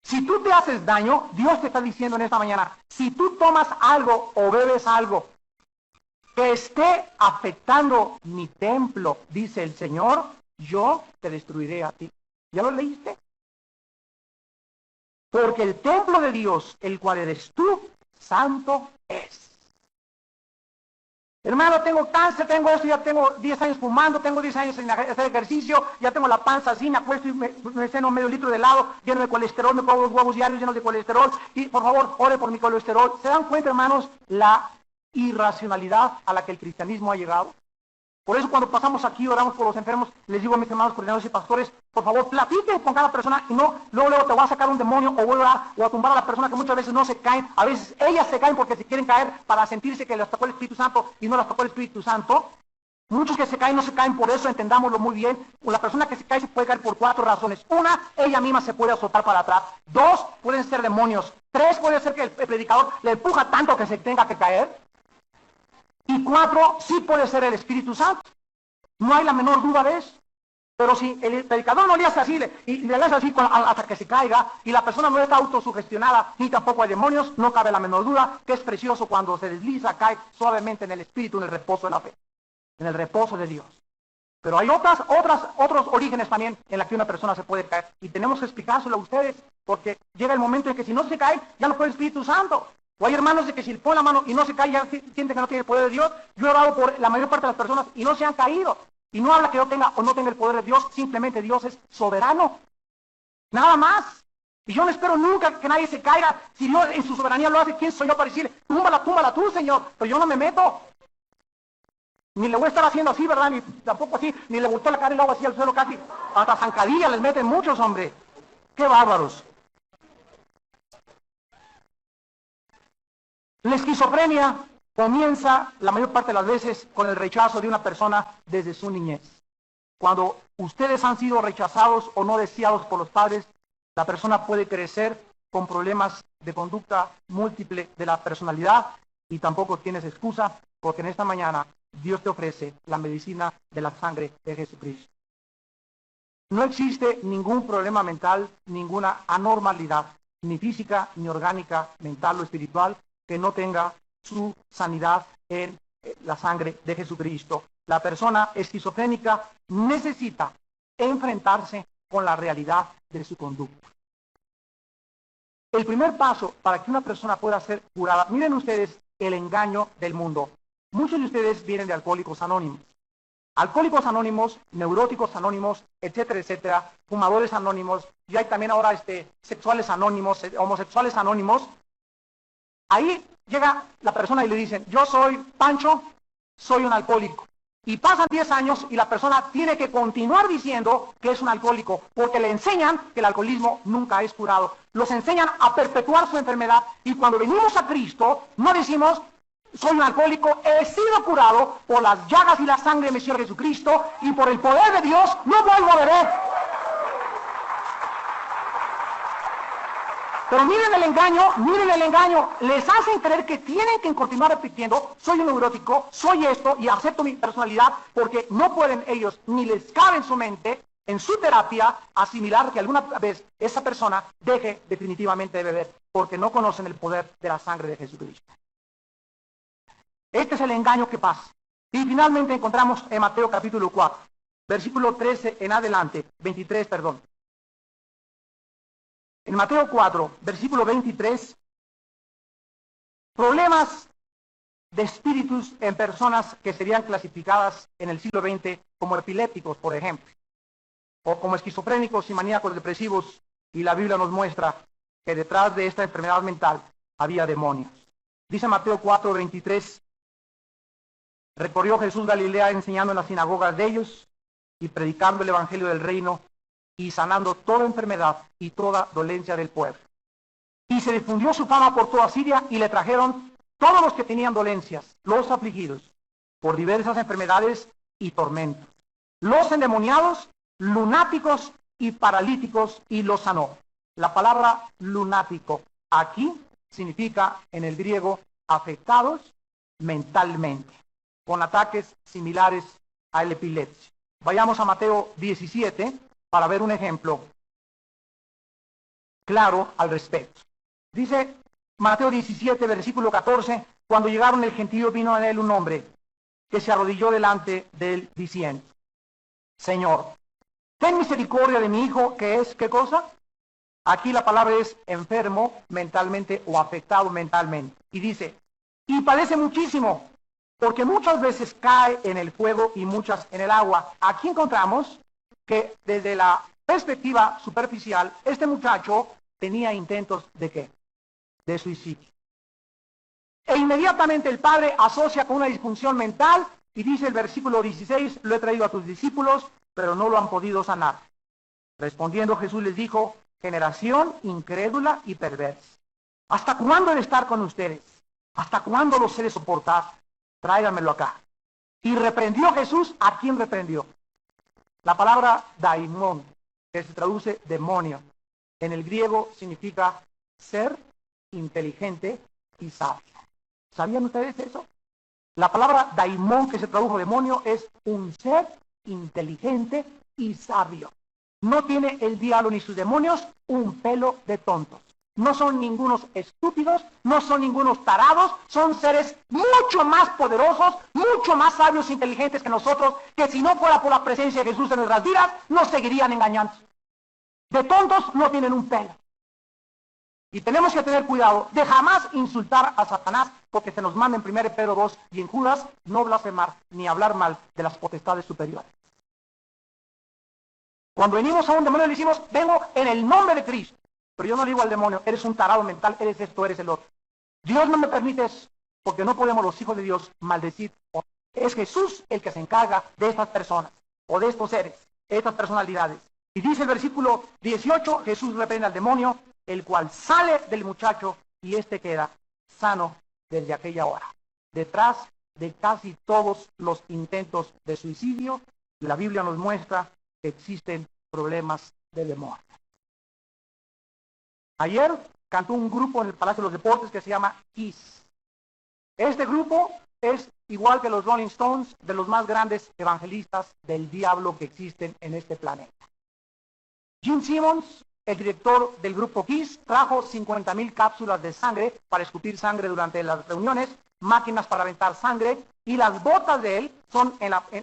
Si tú te haces daño, Dios te está diciendo en esta mañana, si tú tomas algo o bebes algo que esté afectando mi templo, dice el Señor, yo te destruiré a ti. ¿Ya lo leíste? Porque el templo de Dios, el cual eres tú, santo es. Hermano, tengo cáncer, tengo esto, ya tengo 10 años fumando, tengo 10 años sin hacer ejercicio, ya tengo la panza así, me acuesto y me ceno medio litro de helado, lleno de colesterol, me pongo los huevos diarios llenos de colesterol, y por favor, ore por mi colesterol. ¿Se dan cuenta, hermanos, la irracionalidad a la que el cristianismo ha llegado? Por eso cuando pasamos aquí, oramos por los enfermos, les digo a mis hermanos coordinadores y pastores, por favor, platiquen con cada persona y no, luego te va a sacar un demonio o voy a tumbar a la persona que muchas veces no se caen. A veces ellas se caen porque se quieren caer para sentirse que les tocó el Espíritu Santo y no les tocó el Espíritu Santo. Muchos que se caen no se caen por eso, entendámoslo muy bien. La persona que se cae se puede caer por 4 razones. Una, ella misma se puede azotar para atrás. 2, pueden ser demonios. 3, puede ser que el predicador le empuja tanto que se tenga que caer. Y 4, sí puede ser el Espíritu Santo. No hay la menor duda de eso. Pero si el predicador no le hace así, y le hace así hasta que se caiga, y la persona no está autosugestionada, ni tampoco hay demonios, no cabe la menor duda que es precioso cuando se desliza, cae suavemente en el Espíritu, en el reposo de la fe, en el reposo de Dios. Pero hay otros orígenes también en los que una persona se puede caer, y tenemos que explicárselo a ustedes, porque llega el momento en que si no se cae, ya no fue el Espíritu Santo. O hay hermanos de que si le ponen la mano y no se cae, ya siente que no tiene el poder de Dios. Yo he orado por la mayor parte de las personas y no se han caído. Y no habla que yo tenga o no tenga el poder de Dios, simplemente Dios es soberano. Nada más. Y yo no espero nunca que nadie se caiga. Si Dios en su soberanía lo hace, ¿quién soy yo para decirle, túmbala tú, Señor? Pero yo no me meto. Ni le voy a estar haciendo así, ¿verdad? Ni tampoco así, ni le gustó la cara y luego así al suelo casi. Hasta zancadillas les meten muchos, hombre. ¡Qué bárbaros! La esquizofrenia comienza la mayor parte de las veces con el rechazo de una persona desde su niñez. Cuando ustedes han sido rechazados o no deseados por los padres, la persona puede crecer con problemas de conducta múltiple de la personalidad y tampoco tienes excusa porque en esta mañana Dios te ofrece la medicina de la sangre de Jesucristo. No existe ningún problema mental, ninguna anormalidad, ni física, ni orgánica, mental o espiritual, que no tenga su sanidad en la sangre de Jesucristo. La persona esquizofrénica necesita enfrentarse con la realidad de su conducta. El primer paso para que una persona pueda ser curada, miren ustedes el engaño del mundo. Muchos de ustedes vienen de Alcohólicos Anónimos. Alcohólicos Anónimos, Neuróticos Anónimos, etcétera, etcétera, Fumadores Anónimos, y hay también ahora sexuales anónimos, homosexuales anónimos. Ahí llega la persona y le dicen, yo soy Pancho, soy un alcohólico. Y pasan 10 años y la persona tiene que continuar diciendo que es un alcohólico, porque le enseñan que el alcoholismo nunca es curado. Los enseñan a perpetuar su enfermedad y cuando venimos a Cristo no decimos, soy un alcohólico, he sido curado por las llagas y la sangre de mi Señor Jesucristo y por el poder de Dios no vuelvo a beber. Pero miren el engaño, les hacen creer que tienen que continuar repitiendo, soy un neurótico, soy esto y acepto mi personalidad, porque no pueden ellos, ni les cabe en su mente, en su terapia, asimilar que alguna vez esa persona deje definitivamente de beber, porque no conocen el poder de la sangre de Jesucristo. Este es el engaño que pasa. Y finalmente encontramos en Mateo capítulo 4, versículo 13 en adelante, 23, perdón. En Mateo 4, versículo 23, problemas de espíritus en personas que serían clasificadas en el siglo XX como epilépticos, por ejemplo, o como esquizofrénicos y maníacos depresivos, y la Biblia nos muestra que detrás de esta enfermedad mental había demonios. Dice Mateo 4, 23, recorrió Jesús Galilea enseñando en las sinagogas de ellos y predicando el evangelio del reino y sanando toda enfermedad y toda dolencia del pueblo. Y se difundió su fama por toda Siria y le trajeron todos los que tenían dolencias, los afligidos, por diversas enfermedades y tormentos, los endemoniados, lunáticos y paralíticos, y los sanó. La palabra lunático aquí significa en el griego afectados mentalmente, con ataques similares a la epilepsia. Vayamos a Mateo 17 para ver un ejemplo claro al respecto. Dice Mateo 17, versículo 14, cuando llegaron el gentío vino a él un hombre que se arrodilló delante de él diciendo, Señor, ten misericordia de mi hijo, que es, ¿qué cosa? Aquí la palabra es enfermo mentalmente o afectado mentalmente. Y dice, y padece muchísimo, porque muchas veces cae en el fuego y muchas en el agua. Aquí encontramos que desde la perspectiva superficial, este muchacho tenía intentos ¿de qué? De suicidio. E inmediatamente el padre asocia con una disfunción mental y dice el versículo 16, lo he traído a tus discípulos, pero no lo han podido sanar. Respondiendo Jesús les dijo, generación incrédula y perversa. ¿Hasta cuándo he de estar con ustedes? ¿Hasta cuándo los he de soportar? Tráiganmelo acá. Y reprendió Jesús, ¿a quién reprendió? La palabra daimón, que se traduce demonio, en el griego significa ser inteligente y sabio. ¿Sabían ustedes eso? La palabra daimón, que se tradujo demonio, es un ser inteligente y sabio. No tiene el diablo ni sus demonios un pelo de tontos. No son ningunos estúpidos, no son ningunos tarados, son seres mucho más poderosos, mucho más sabios e inteligentes que nosotros, que si no fuera por la presencia de Jesús en nuestras vidas, nos seguirían engañando. De tontos no tienen un pelo. Y tenemos que tener cuidado de jamás insultar a Satanás, porque se nos manda en 1 Pedro 2 y en Judas no blasfemar ni hablar mal de las potestades superiores. Cuando venimos a un demonio le decimos, vengo en el nombre de Cristo. Pero yo no le digo al demonio, eres un tarado mental, eres esto, eres el otro. Dios no me permite eso, porque no podemos los hijos de Dios maldecir. Es Jesús el que se encarga de estas personas, o de estos seres, de estas personalidades. Y dice el versículo 18, Jesús reprende al demonio, el cual sale del muchacho y éste queda sano desde aquella hora. Detrás de casi todos los intentos de suicidio, la Biblia nos muestra que existen problemas de demonio. Ayer cantó un grupo en el Palacio de los Deportes que se llama Kiss. Este grupo es igual que los Rolling Stones, de los más grandes evangelistas del diablo que existen en este planeta. Gene Simmons, el director del grupo Kiss, trajo 50,000 cápsulas de sangre para escupir sangre durante las reuniones, máquinas para aventar sangre, y las botas de él son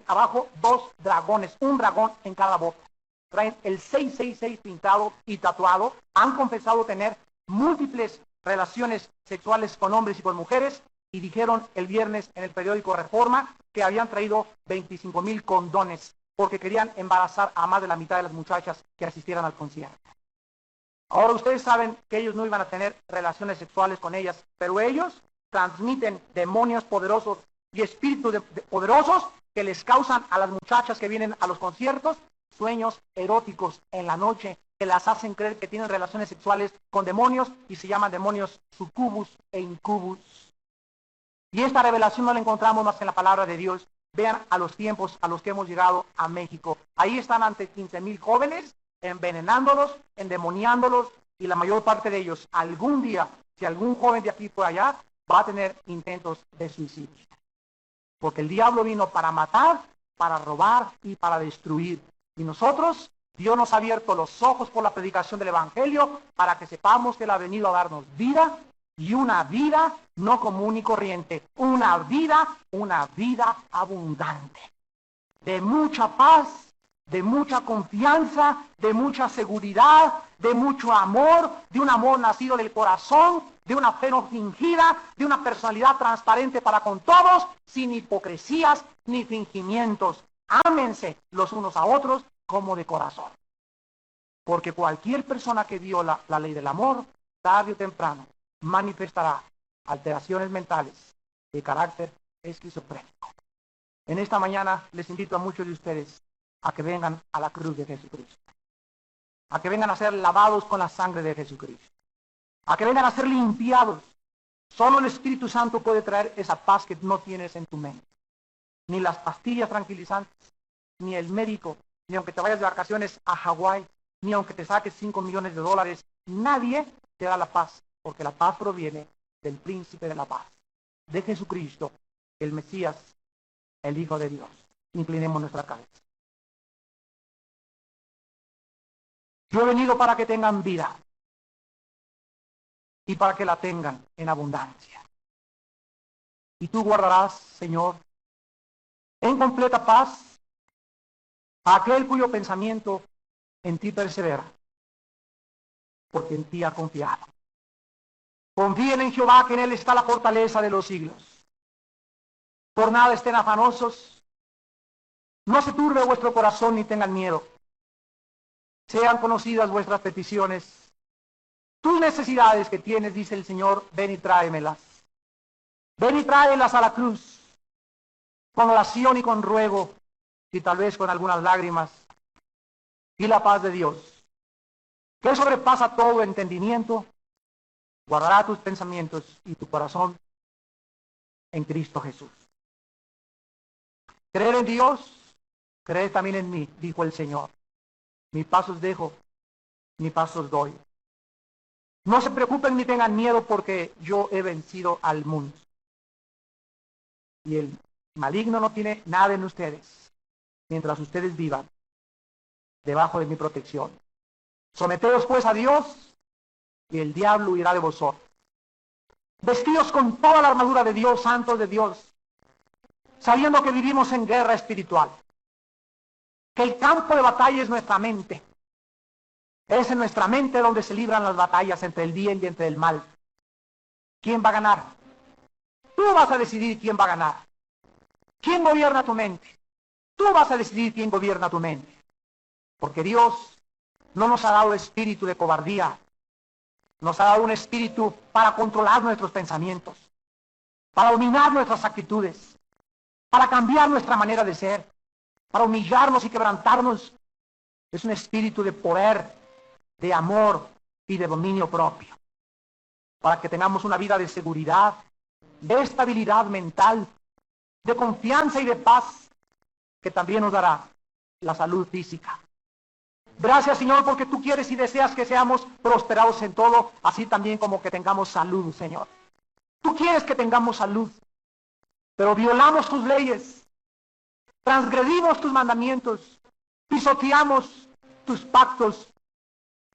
abajo 2 dragones, un dragón en cada bota. Traen el 666 pintado y tatuado, han confesado tener múltiples relaciones sexuales con hombres y con mujeres, y dijeron el viernes en el periódico Reforma que habían traído 25,000 condones porque querían embarazar a más de la mitad de las muchachas que asistieran al concierto. Ahora ustedes saben que ellos no iban a tener relaciones sexuales con ellas, pero ellos transmiten demonios poderosos y espíritus poderosos que les causan a las muchachas que vienen a los conciertos sueños eróticos en la noche que las hacen creer que tienen relaciones sexuales con demonios y se llaman demonios sucubus e incubus. Y esta revelación no la encontramos más que en la palabra de Dios. Vean a los tiempos a los que hemos llegado a México. Ahí están ante 15,000 jóvenes envenenándolos, endemoniándolos, y la mayor parte de ellos algún día, si algún joven de aquí por allá, va a tener intentos de suicidio. Porque el diablo vino para matar, para robar y para destruir. Y nosotros, Dios nos ha abierto los ojos por la predicación del Evangelio para que sepamos que Él ha venido a darnos vida, y una vida no común y corriente, una vida abundante, de mucha paz, de mucha confianza, de mucha seguridad, de mucho amor, de un amor nacido del corazón, de una fe no fingida, de una personalidad transparente para con todos, sin hipocresías ni fingimientos. Ámense los unos a otros como de corazón. Porque cualquier persona que viola la ley del amor, tarde o temprano, manifestará alteraciones mentales de carácter esquizofrénico. En esta mañana les invito a muchos de ustedes a que vengan a la cruz de Jesucristo, a que vengan a ser lavados con la sangre de Jesucristo, a que vengan a ser limpiados. Solo el Espíritu Santo puede traer esa paz que no tienes en tu mente. Ni las pastillas tranquilizantes, ni el médico, ni aunque te vayas de vacaciones a Hawái, ni aunque te saques $5 millones, nadie te da la paz, porque la paz proviene del príncipe de la paz, de Jesucristo, el Mesías, el Hijo de Dios. Inclinemos nuestra cabeza. Yo he venido para que tengan vida y para que la tengan en abundancia. Y tú guardarás, Señor, en completa paz a aquel cuyo pensamiento en ti persevera, porque en ti ha confiado. Confíen en Jehová, que en él está la fortaleza de los siglos. Por nada estén afanosos, no se turbe vuestro corazón ni tengan miedo. Sean conocidas vuestras peticiones. Tus necesidades que tienes, dice el Señor, ven y tráemelas. Ven y tráelas a la cruz, con oración y con ruego, y tal vez con algunas lágrimas. Y la paz de Dios, que sobrepasa todo entendimiento, guardará tus pensamientos y tu corazón en Cristo Jesús. Creer en Dios, creer también en mí, dijo el Señor. Mi paz os dejo, mi paz os doy. No se preocupen ni tengan miedo, porque yo he vencido al mundo. Y el maligno no tiene nada en ustedes, mientras ustedes vivan debajo de mi protección. Someteos pues a Dios, y el diablo huirá de vosotros. Vestidos con toda la armadura de Dios, santos de Dios, sabiendo que vivimos en guerra espiritual, que el campo de batalla es nuestra mente. Es en nuestra mente donde se libran las batallas entre el bien y entre el mal. ¿Quién va a ganar? Tú vas a decidir quién va a ganar. ¿Quién gobierna tu mente? Tú vas a decidir quién gobierna tu mente. Porque Dios no nos ha dado espíritu de cobardía. Nos ha dado un espíritu para controlar nuestros pensamientos, para dominar nuestras actitudes, para cambiar nuestra manera de ser, para humillarnos y quebrantarnos. Es un espíritu de poder, de amor y de dominio propio, para que tengamos una vida de seguridad, de estabilidad mental, de confianza y de paz, que también nos dará la salud física. Gracias, Señor, porque tú quieres y deseas que seamos prosperados en todo, así también como que tengamos salud, Señor. Tú quieres que tengamos salud, pero violamos tus leyes, transgredimos tus mandamientos, pisoteamos tus pactos,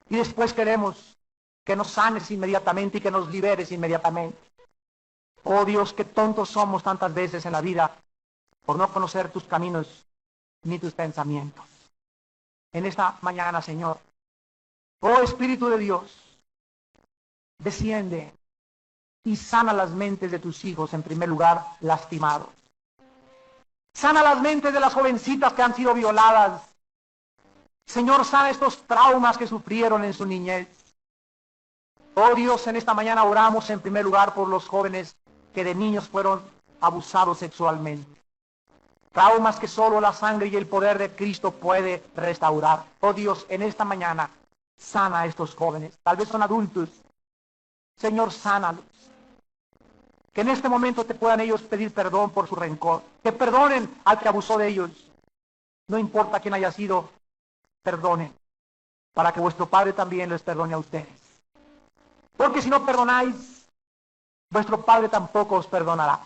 y después queremos que nos sanes inmediatamente y que nos liberes inmediatamente. Oh Dios, qué tontos somos tantas veces en la vida por no conocer tus caminos ni tus pensamientos. En esta mañana, Señor, oh Espíritu de Dios, desciende y sana las mentes de tus hijos, en primer lugar, lastimados. Sana las mentes de las jovencitas que han sido violadas. Señor, sana estos traumas que sufrieron en su niñez. Oh Dios, en esta mañana oramos en primer lugar por los jóvenes que de niños fueron abusados sexualmente. Traumas que solo la sangre y el poder de Cristo puede restaurar. Oh Dios, en esta mañana sana a estos jóvenes. Tal vez son adultos. Señor, sánalos. Que en este momento te puedan ellos pedir perdón por su rencor. Que perdonen al que abusó de ellos. No importa quién haya sido, perdonen, para que vuestro Padre también les perdone a ustedes. Porque si no perdonáis, vuestro Padre tampoco os perdonará.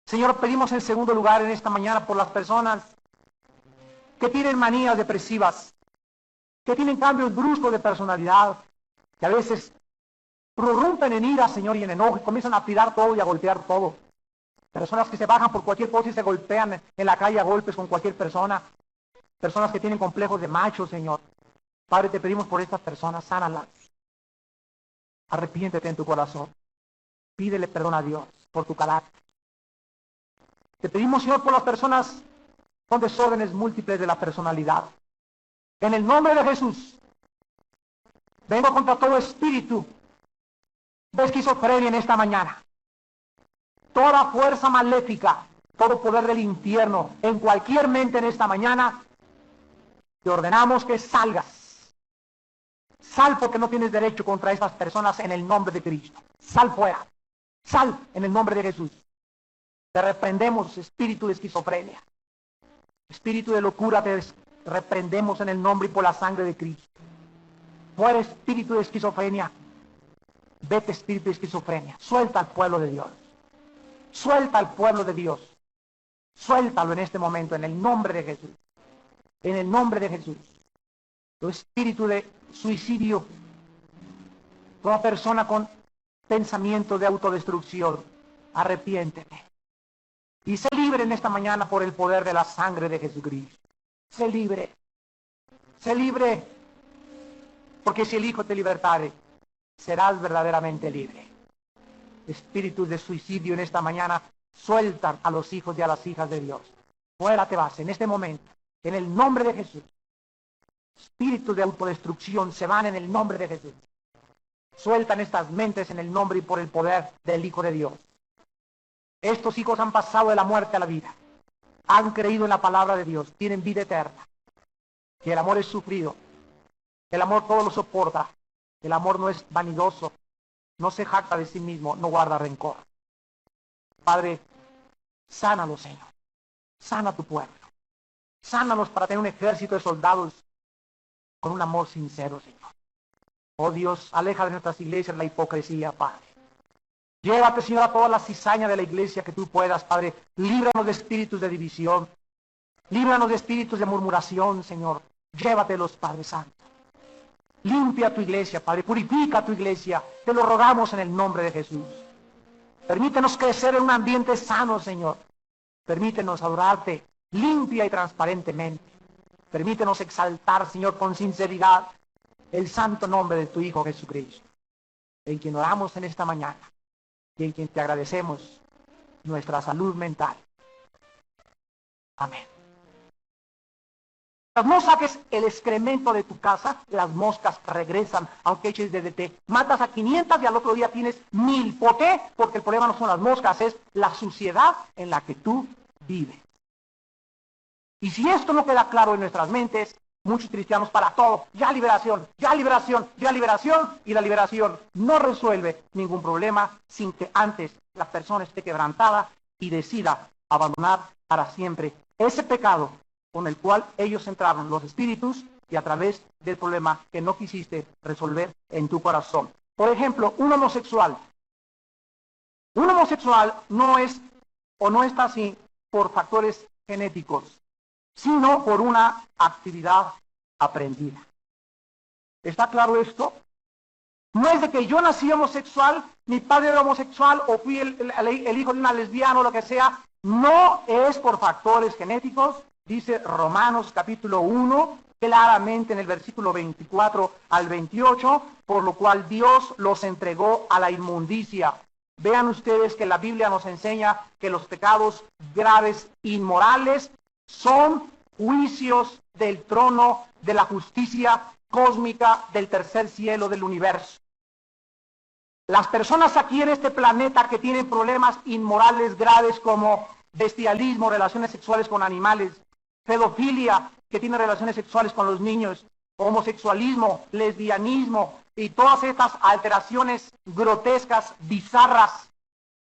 Señor, pedimos en segundo lugar en esta mañana por las personas que tienen manías depresivas, que tienen cambios bruscos de personalidad, que a veces prorrumpen en ira, Señor, y en enojo, y comienzan a tirar todo y a golpear todo. Personas que se bajan por cualquier cosa y se golpean en la calle a golpes con cualquier persona. Personas que tienen complejos de macho, Señor. Padre, te pedimos por estas personas, sánalas. Arrepiéntete en tu corazón. Pídele perdón a Dios por tu carácter. Te pedimos, Señor, por las personas con desórdenes múltiples de la personalidad. En el nombre de Jesús, vengo contra todo espíritu de esquizofrenia en esta mañana. Toda fuerza maléfica, todo poder del infierno, en cualquier mente en esta mañana, te ordenamos que salgas. Sal, porque no tienes derecho contra estas personas en el nombre de Cristo. Sal fuera. Sal en el nombre de Jesús. Te reprendemos, espíritu de esquizofrenia. Espíritu de locura, te reprendemos en el nombre y por la sangre de Cristo. Fuera, espíritu de esquizofrenia. Vete, espíritu de esquizofrenia. Suelta al pueblo de Dios. Suelta al pueblo de Dios. Suéltalo en este momento, en el nombre de Jesús. En el nombre de Jesús. Tu espíritu de suicidio, Toda persona con pensamiento de autodestrucción, arrepiéntete. Y sé libre en esta mañana por el poder de la sangre de Jesucristo. Sé libre. Sé libre. Porque si el Hijo te libertare, serás verdaderamente libre. Espíritus de suicidio en esta mañana sueltan a los hijos y a las hijas de Dios. Fuera te vas en este momento, en el nombre de Jesús. Espíritus de autodestrucción se van en el nombre de Jesús. Sueltan estas mentes en el nombre y por el poder del Hijo de Dios. Estos hijos han pasado de la muerte a la vida. Han creído en la palabra de Dios. Tienen vida eterna. Y el amor es sufrido. El amor todo lo soporta. El amor no es vanidoso. No se jacta de sí mismo. No guarda rencor. Padre, sánalo, Señor. Sana tu pueblo. Sánalos para tener un ejército de soldados con un amor sincero, Señor. Oh Dios, aleja de nuestras iglesias la hipocresía, Padre. Llévate, Señor, a toda la cizaña de la iglesia que tú puedas, Padre. Líbranos de espíritus de división. Líbranos de espíritus de murmuración, Señor. Llévatelos, Padre Santo. Limpia tu iglesia, Padre. Purifica tu iglesia. Te lo rogamos en el nombre de Jesús. Permítenos crecer en un ambiente sano, Señor. Permítenos adorarte limpia y transparentemente. Permítenos exaltar, Señor, con sinceridad el santo nombre de tu Hijo Jesucristo, en quien oramos en esta mañana y en quien te agradecemos nuestra salud mental. Amén. No saques el excremento de tu casa, las moscas regresan, aunque eches DDT. Matas a 500 y al otro día tienes 1000. ¿Por qué? Porque el problema no son las moscas, es la suciedad en la que tú vives. Y si esto no queda claro en nuestras mentes, muchos cristianos para todo, ya liberación, ya liberación, ya liberación, y la liberación no resuelve ningún problema sin que antes la persona esté quebrantada y decida abandonar para siempre ese pecado con el cual ellos entraron, los espíritus, y a través del problema que no quisiste resolver en tu corazón. Por ejemplo, un homosexual. Un homosexual no es o no está así por factores genéticos, sino por una actividad aprendida. ¿Está claro esto? No es de que yo nací homosexual, mi padre era homosexual, o fui el hijo de una lesbiana o lo que sea. No es por factores genéticos. Dice Romanos capítulo 1, claramente en el versículo 24 al 28, por lo cual Dios los entregó a la inmundicia. Vean ustedes que la Biblia nos enseña que los pecados graves, inmorales, son juicios del trono de la justicia cósmica del tercer cielo del universo. Las personas aquí en este planeta que tienen problemas inmorales graves como bestialismo, relaciones sexuales con animales, pedofilia, que tiene relaciones sexuales con los niños, homosexualismo, lesbianismo y todas estas alteraciones grotescas, bizarras,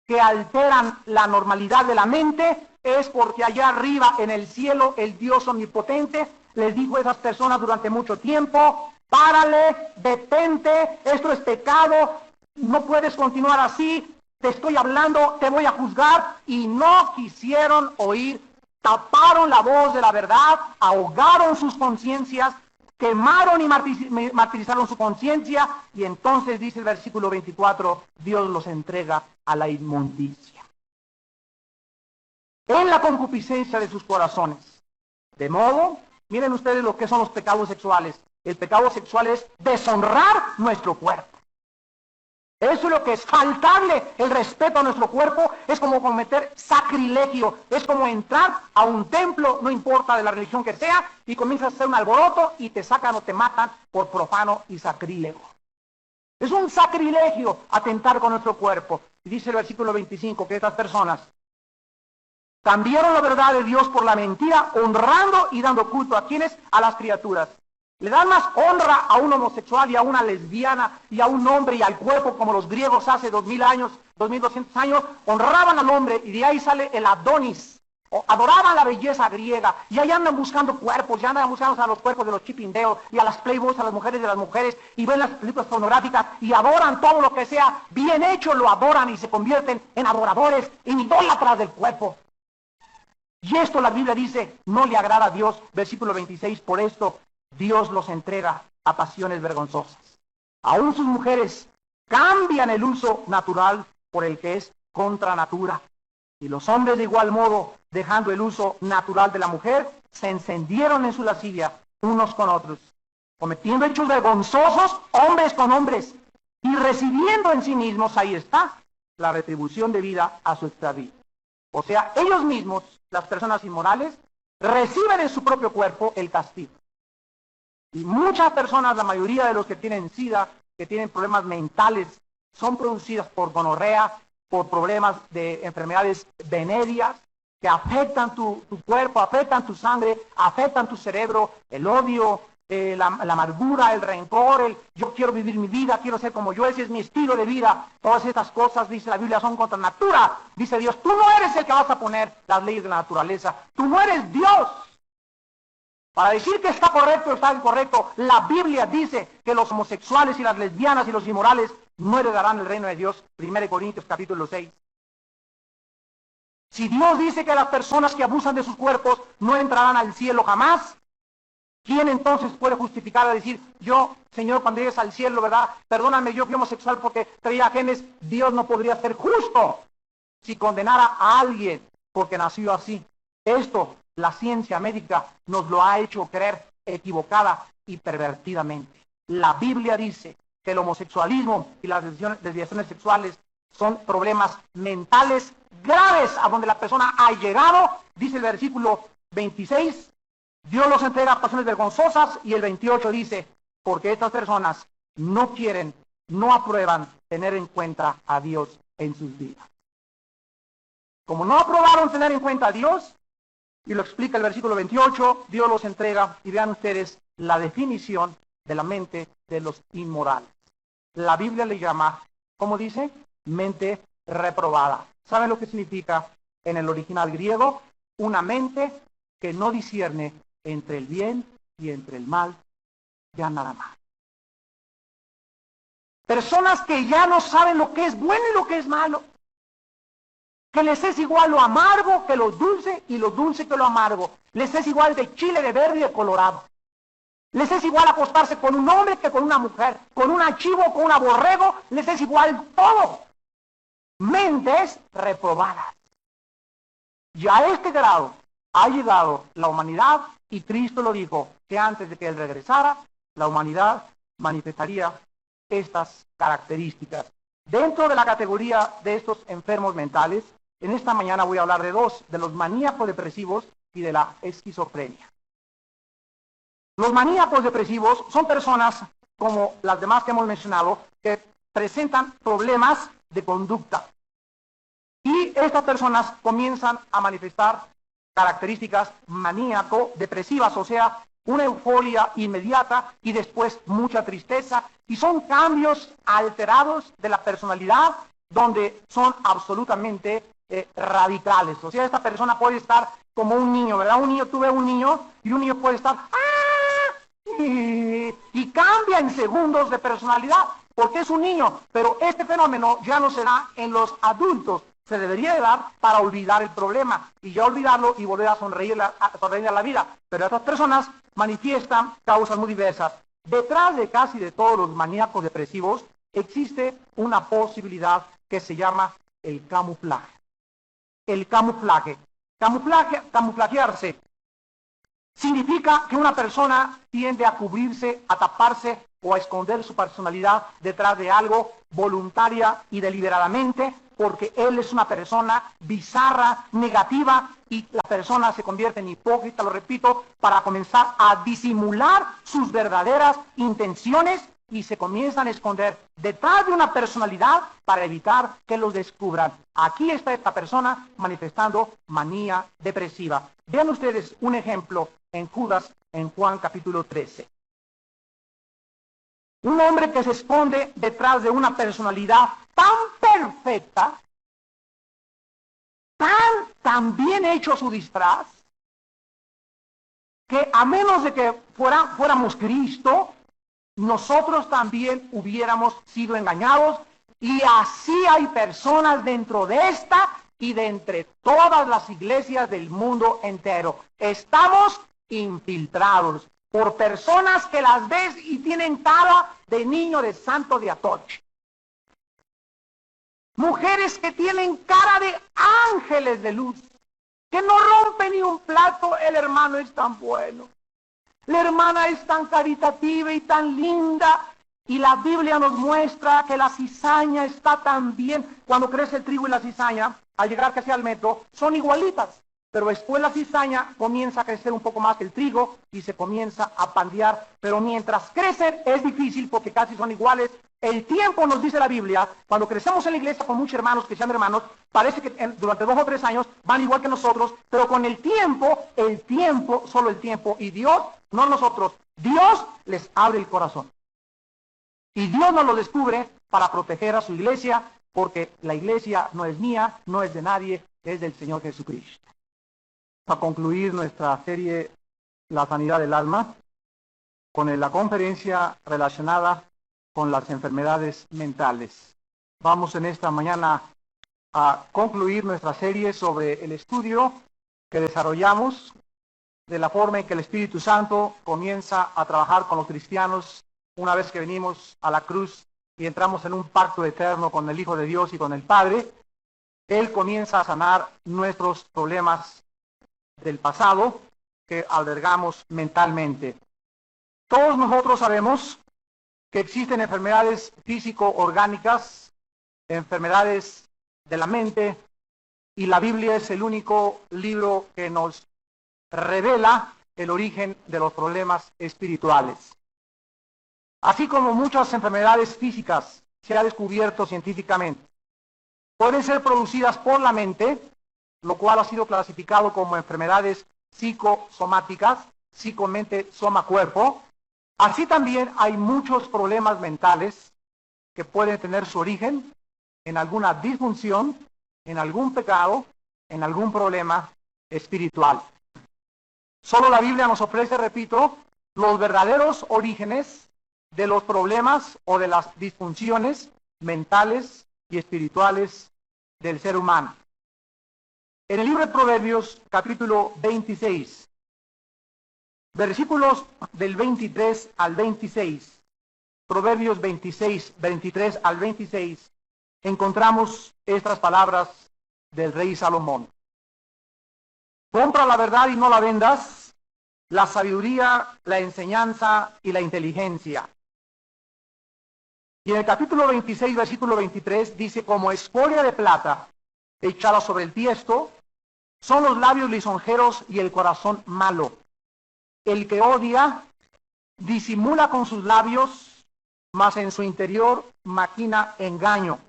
que alteran la normalidad de la mente, es porque allá arriba en el cielo el Dios omnipotente les dijo a esas personas durante mucho tiempo: párale, detente, esto es pecado, no puedes continuar así, te estoy hablando, te voy a juzgar. Y no quisieron oír, taparon la voz de la verdad, ahogaron sus conciencias, quemaron y martirizaron su conciencia, y entonces dice el versículo 24, Dios los entrega a la inmundicia, en la concupiscencia de sus corazones. De modo, miren ustedes lo que son los pecados sexuales. El pecado sexual es deshonrar nuestro cuerpo. Eso es lo que es faltarle el respeto a nuestro cuerpo, es como cometer sacrilegio, es como entrar a un templo, no importa de la religión que sea, y comienzas a hacer un alboroto y te sacan o te matan por profano y sacrílego. Es un sacrilegio atentar con nuestro cuerpo. Y dice el versículo 25 que estas personas cambiaron la verdad de Dios por la mentira, honrando y dando culto a quienes, a las criaturas. Le dan más honra a un homosexual y a una lesbiana y a un hombre y al cuerpo, como los griegos hace 2000 años, 2200 años, honraban al hombre, y de ahí sale el Adonis. Adoraban la belleza griega, y ahí andan buscando cuerpos, ya andan buscando a los cuerpos de los chipindeos y a las playboys, a las mujeres de las mujeres, y ven las películas pornográficas y adoran todo lo que sea bien hecho, lo adoran y se convierten en adoradores, en idólatras del cuerpo. Y esto la Biblia dice, no le agrada a Dios. Versículo 26, por esto Dios los entrega a pasiones vergonzosas. Aún sus mujeres cambian el uso natural por el que es contra natura. Y los hombres de igual modo, dejando el uso natural de la mujer, se encendieron en su lascivia unos con otros, cometiendo hechos vergonzosos hombres con hombres, y recibiendo en sí mismos, ahí está, la retribución debida a su extravío. O sea, ellos mismos, las personas inmorales, reciben en su propio cuerpo el castigo. Y muchas personas, la mayoría de los que tienen SIDA, que tienen problemas mentales, son producidas por gonorrea, por problemas de enfermedades venéreas, que afectan tu cuerpo, afectan tu sangre, afectan tu cerebro, el odio, la amargura, el rencor, yo quiero vivir mi vida, quiero ser como yo, ese es mi estilo de vida. Todas estas cosas, dice la Biblia, son contra natura. Dice Dios, tú no eres el que vas a poner las leyes de la naturaleza, tú no eres Dios. Para decir que está correcto o está incorrecto, la Biblia dice que los homosexuales y las lesbianas y los inmorales no heredarán el reino de Dios. 1 Corintios capítulo 6. Si Dios dice que las personas que abusan de sus cuerpos no entrarán al cielo jamás, ¿quién entonces puede justificar a decir, yo, Señor, cuando llegues al cielo, ¿verdad? Perdóname, yo fui homosexual porque traía genes. Dios no podría ser justo si condenara a alguien porque nació así. Esto, la ciencia médica nos lo ha hecho creer equivocada y pervertidamente. La Biblia dice que el homosexualismo y las desviaciones sexuales son problemas mentales graves a donde la persona ha llegado. Dice el versículo 26, Dios los entrega a pasiones vergonzosas, y el 28 dice, porque estas personas no quieren, no aprueban tener en cuenta a Dios en sus vidas. Como no aprobaron tener en cuenta a Dios, y lo explica el versículo 28, Dios los entrega, y vean ustedes la definición de la mente de los inmorales. La Biblia le llama, ¿cómo dice? Mente reprobada. ¿Saben lo que significa en el original griego? Una mente que no discierne entre el bien y entre el mal, ya nada más. Personas que ya no saben lo que es bueno y lo que es malo. Que les es igual lo amargo que lo dulce, y lo dulce que lo amargo. Les es igual de chile de verde y de colorado. Les es igual acostarse con un hombre que con una mujer, con un chivo, con un borrego, les es igual todo. Mentes reprobadas. Y a este grado ha llegado la humanidad, y Cristo lo dijo, que antes de que Él regresara, la humanidad manifestaría estas características. Dentro de la categoría de estos enfermos mentales, en esta mañana voy a hablar de dos, de los maníacos depresivos y de la esquizofrenia. Los maníacos depresivos son personas, como las demás que hemos mencionado, que presentan problemas de conducta. Y estas personas comienzan a manifestar características maníaco-depresivas, o sea, una euforia inmediata y después mucha tristeza, y son cambios alterados de la personalidad donde son absolutamente radicales. O sea, esta persona puede estar como un niño, ¿verdad? Tú ves un niño y un niño puede estar y cambia en segundos de personalidad porque es un niño, pero este fenómeno ya no se da en los adultos. Se debería de dar para olvidar el problema y ya olvidarlo y volver a sonreír a la vida. Pero estas personas manifiestan causas muy diversas. Detrás de casi de todos los maníacos depresivos existe una posibilidad que se llama el camuflaje. El camuflaje. Camuflajearse significa que una persona tiende a cubrirse, a taparse o a esconder su personalidad detrás de algo voluntaria y deliberadamente, porque él es una persona bizarra, negativa, y la persona se convierte en hipócrita, lo repito, para comenzar a disimular sus verdaderas intenciones, y se comienzan a esconder detrás de una personalidad para evitar que los descubran. Aquí está esta persona manifestando manía depresiva. Vean ustedes un ejemplo en Judas, en Juan capítulo 13. Un hombre que se esconde detrás de una personalidad tan perfecta, tan bien hecho su disfraz, que a menos de que fuéramos Cristo, nosotros también hubiéramos sido engañados. Y así hay personas dentro de esta y de entre todas las iglesias del mundo entero. Estamos infiltrados por personas que las ves y tienen cara de niño de santo de atoche. Mujeres que tienen cara de ángeles de luz, que no rompen ni un plato. El hermano es tan bueno. La hermana es tan caritativa y tan linda. Y la Biblia nos muestra que la cizaña está tan bien. Cuando crece el trigo y la cizaña, al llegar casi al metro, son igualitas. Pero después la cizaña comienza a crecer un poco más que el trigo y se comienza a pandear. Pero mientras crecen es difícil porque casi son iguales. El tiempo, nos dice la Biblia, cuando crecemos en la iglesia con muchos hermanos que sean hermanos, parece que durante 2 o 3 años van igual que nosotros, pero con el tiempo, solo el tiempo, y Dios, no nosotros, Dios les abre el corazón. Y Dios nos lo descubre para proteger a su iglesia, porque la iglesia no es mía, no es de nadie, es del Señor Jesucristo. Para concluir nuestra serie La sanidad del alma, con la conferencia relacionada con las enfermedades mentales. Vamos en esta mañana a concluir nuestra serie sobre el estudio que desarrollamos de la forma en que el Espíritu Santo comienza a trabajar con los cristianos una vez que venimos a la cruz y entramos en un pacto eterno con el Hijo de Dios y con el Padre. Él comienza a sanar nuestros problemas del pasado que albergamos mentalmente. Todos nosotros sabemos que existen enfermedades físico-orgánicas, enfermedades de la mente, y la Biblia es el único libro que nos revela el origen de los problemas espirituales. Así como muchas enfermedades físicas se ha descubierto científicamente, pueden ser producidas por la mente, lo cual ha sido clasificado como enfermedades psicosomáticas, psicomente, soma, cuerpo. Así también hay muchos problemas mentales que pueden tener su origen en alguna disfunción, en algún pecado, en algún problema espiritual. Solo la Biblia nos ofrece, repito, los verdaderos orígenes de los problemas o de las disfunciones mentales y espirituales del ser humano. En el libro de Proverbios, capítulo 26, versículos del 23 al 26, Proverbios 26, 23 al 26, encontramos estas palabras del rey Salomón. Compra la verdad y no la vendas, la sabiduría, la enseñanza y la inteligencia. Y en el capítulo 26, versículo 23, dice: como escoria de plata echada sobre el tiesto, son los labios lisonjeros y el corazón malo. El que odia disimula con sus labios, mas en su interior maquina engaño.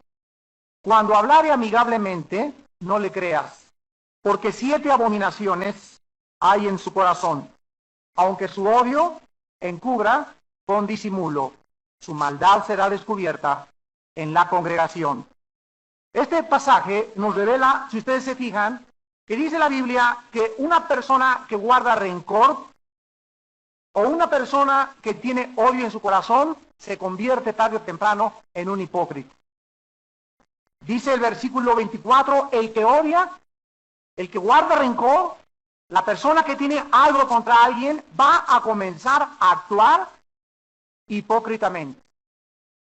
Cuando hablare amigablemente, no le creas, porque 7 abominaciones hay en su corazón. Aunque su odio encubra con disimulo, su maldad será descubierta en la congregación. Este pasaje nos revela, si ustedes se fijan, que dice la Biblia que una persona que guarda rencor o una persona que tiene odio en su corazón se convierte tarde o temprano en un hipócrita. Dice el versículo 24, el que odia, el que guarda rencor, la persona que tiene algo contra alguien, va a comenzar a actuar hipócritamente.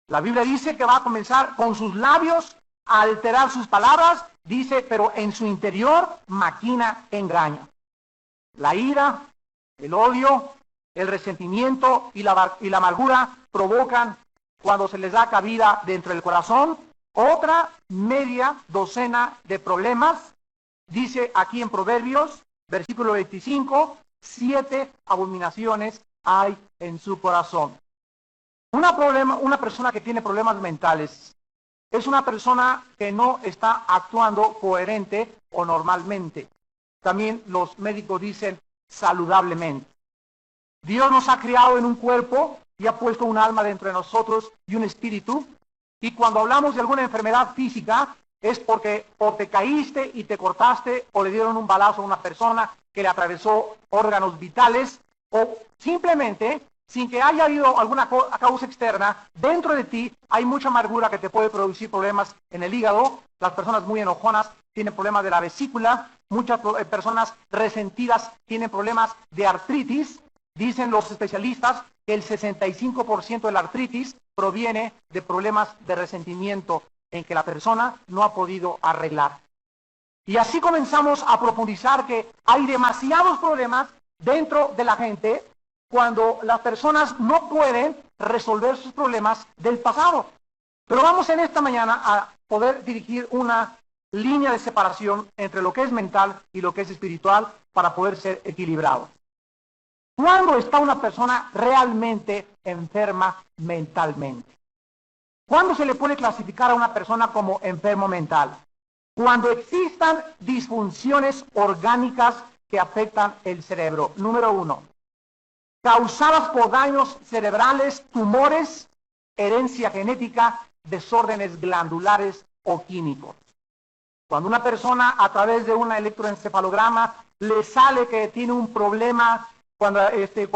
La Biblia dice que va a comenzar con sus labios a alterar sus palabras, dice, pero en su interior maquina engaño. La ira, el odio, el resentimiento y la amargura provocan, cuando se les da cabida dentro del corazón, otra media docena de problemas. Dice aquí en Proverbios, versículo 25, 7 abominaciones hay en su corazón. Una persona que tiene problemas mentales es una persona que no está actuando coherente o normalmente. También los médicos dicen saludablemente. Dios nos ha creado en un cuerpo y ha puesto un alma dentro de nosotros y un espíritu. Y cuando hablamos de alguna enfermedad física, es porque o te caíste y te cortaste, o le dieron un balazo a una persona que le atravesó órganos vitales, o simplemente, sin que haya habido alguna causa externa, dentro de ti hay mucha amargura que te puede producir problemas en el hígado. Las personas muy enojonas tienen problemas de la vesícula, muchas personas resentidas tienen problemas de artritis. Dicen los especialistas que el 65% de la artritis proviene de problemas de resentimiento. en que la persona no ha podido arreglar. Y así comenzamos a profundizar que hay demasiados problemas dentro de la gente cuando las personas no pueden resolver sus problemas del pasado. Pero vamos en esta mañana a poder dirigir una línea de separación entre lo que es mental y lo que es espiritual para poder ser equilibrado. ¿Cuándo está una persona realmente enferma mentalmente? ¿Cuándo se le puede clasificar a una persona como enfermo mental? Cuando existan disfunciones orgánicas que afectan el cerebro. Número 1, causadas por daños cerebrales, tumores, herencia genética, desórdenes glandulares o químicos. Cuando una persona a través de un electroencefalograma le sale que tiene un problema, cuando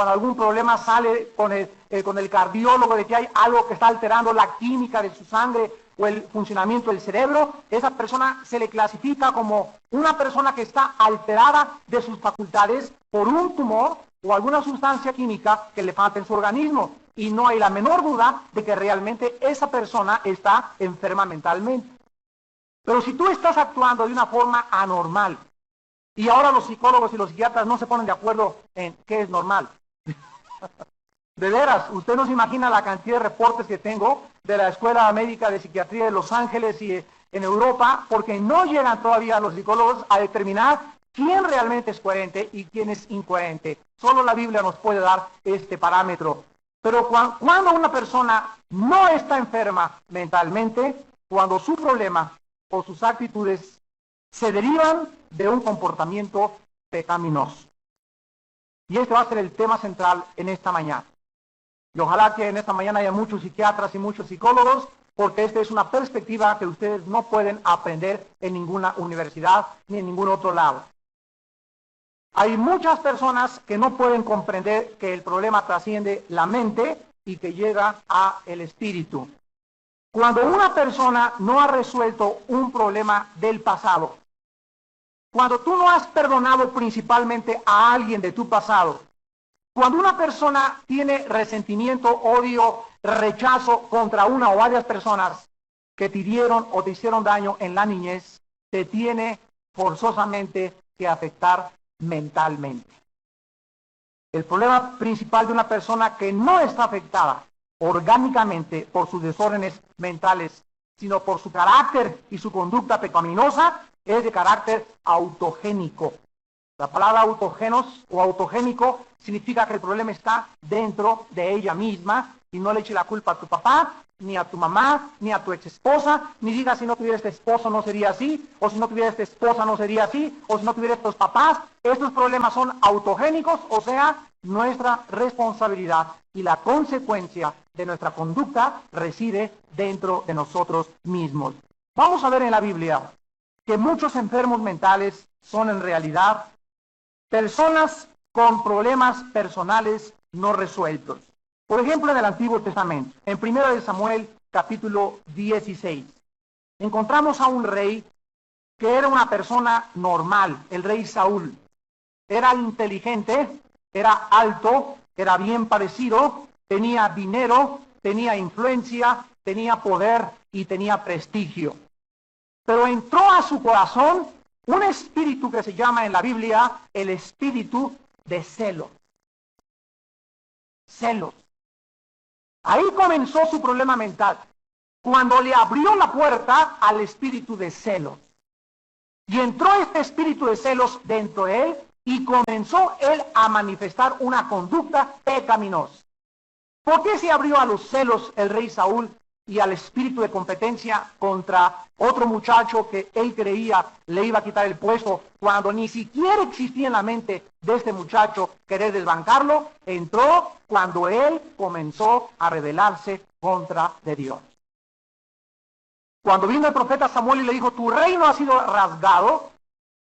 algún problema sale con el cardiólogo de que hay algo que está alterando la química de su sangre o el funcionamiento del cerebro, esa persona se le clasifica como una persona que está alterada de sus facultades por un tumor o alguna sustancia química que le falta en su organismo. Y no hay la menor duda de que realmente esa persona está enferma mentalmente. Pero si tú estás actuando de una forma anormal, y ahora los psicólogos y los psiquiatras no se ponen de acuerdo en qué es normal. De veras, usted no se imagina la cantidad de reportes que tengo de la Escuela Médica de Psiquiatría de Los Ángeles y en Europa, porque no llegan todavía los psicólogos a determinar quién realmente es coherente y quién es incoherente. Solo la Biblia nos puede dar este parámetro. Pero cuando una persona no está enferma mentalmente, cuando su problema o sus actitudes se derivan de un comportamiento pecaminoso. Y este va a ser el tema central en esta mañana. Y ojalá que en esta mañana haya muchos psiquiatras y muchos psicólogos, porque esta es una perspectiva que ustedes no pueden aprender en ninguna universidad ni en ningún otro lado. Hay muchas personas que no pueden comprender que el problema trasciende la mente y que llega al espíritu. Cuando una persona no ha resuelto un problema del pasado, cuando tú no has perdonado principalmente a alguien de tu pasado, cuando una persona tiene resentimiento, odio, rechazo contra una o varias personas que te hirieron o te hicieron daño en la niñez, te tiene forzosamente que afectar mentalmente. El problema principal de una persona que no está afectada orgánicamente por sus desórdenes mentales, sino por su carácter y su conducta pecaminosa, es de carácter autogénico. La palabra autogenos o autogénico significa que el problema está dentro de ella misma y no le eche la culpa a tu papá, ni a tu mamá, ni a tu ex esposa, ni diga si no tuviera este esposo no sería así, o si no tuviera esta esposa no sería así, o si no tuviera estos papás. Estos problemas son autogénicos, o sea, nuestra responsabilidad y la consecuencia de nuestra conducta reside dentro de nosotros mismos. Vamos a ver en la Biblia que muchos enfermos mentales son en realidad personas con problemas personales no resueltos. Por ejemplo, en el Antiguo Testamento, en 1 Samuel capítulo 16, encontramos a un rey que era una persona normal, el rey Saúl. Era inteligente, era alto, era bien parecido, tenía dinero, tenía influencia, tenía poder y tenía prestigio. Pero entró a su corazón un espíritu que se llama en la Biblia el espíritu de celos. Celos. Ahí comenzó su problema mental, cuando le abrió la puerta al espíritu de celos. Y entró este espíritu de celos dentro de él y comenzó él a manifestar una conducta pecaminosa. ¿Por qué se abrió a los celos el rey Saúl y al espíritu de competencia contra otro muchacho que él creía le iba a quitar el puesto, cuando ni siquiera existía en la mente de este muchacho querer desbancarlo? Entró cuando él comenzó a rebelarse contra de Dios. Cuando vino el profeta Samuel y le dijo, tu reino ha sido rasgado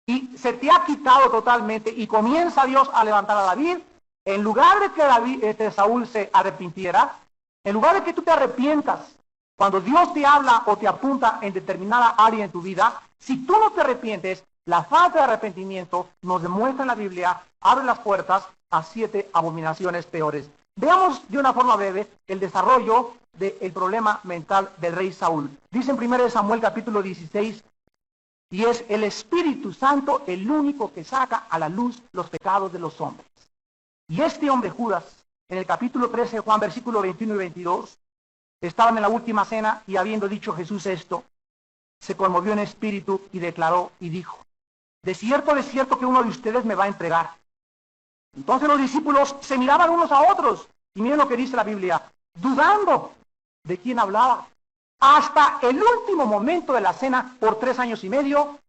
y se te ha quitado totalmente, y comienza Dios a levantar a David, en lugar de que Saúl se arrepintiera, en lugar de que tú te arrepientas, cuando Dios te habla o te apunta en determinada área en tu vida, si tú no te arrepientes, la falta de arrepentimiento nos demuestra en la Biblia, abre las puertas a 7 abominaciones peores. Veamos de una forma breve el desarrollo del problema mental del rey Saúl. Dice en 1 Samuel capítulo 16, y es el Espíritu Santo el único que saca a la luz los pecados de los hombres. Y este hombre Judas, en el capítulo 13 de Juan, versículo 21 y 22, estaban en la última cena y habiendo dicho Jesús esto, se conmovió en espíritu y declaró y dijo, de cierto que uno de ustedes me va a entregar. Entonces los discípulos se miraban unos a otros y miren lo que dice la Biblia, dudando de quién hablaba. Hasta el último momento de la cena, por 3 años y medio,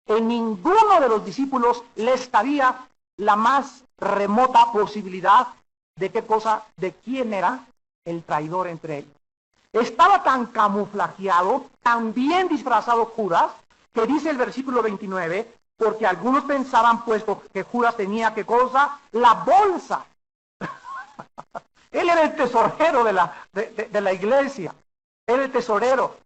en ninguno de los discípulos les cabía la más remota posibilidad de qué cosa, de quién era el traidor entre ellos. Estaba tan camuflajeado, tan bien disfrazado Judas, que dice el versículo 29, porque algunos pensaban, puesto que Judas tenía, ¿qué cosa? La bolsa. Él era el tesorero de la iglesia. Era el tesorero.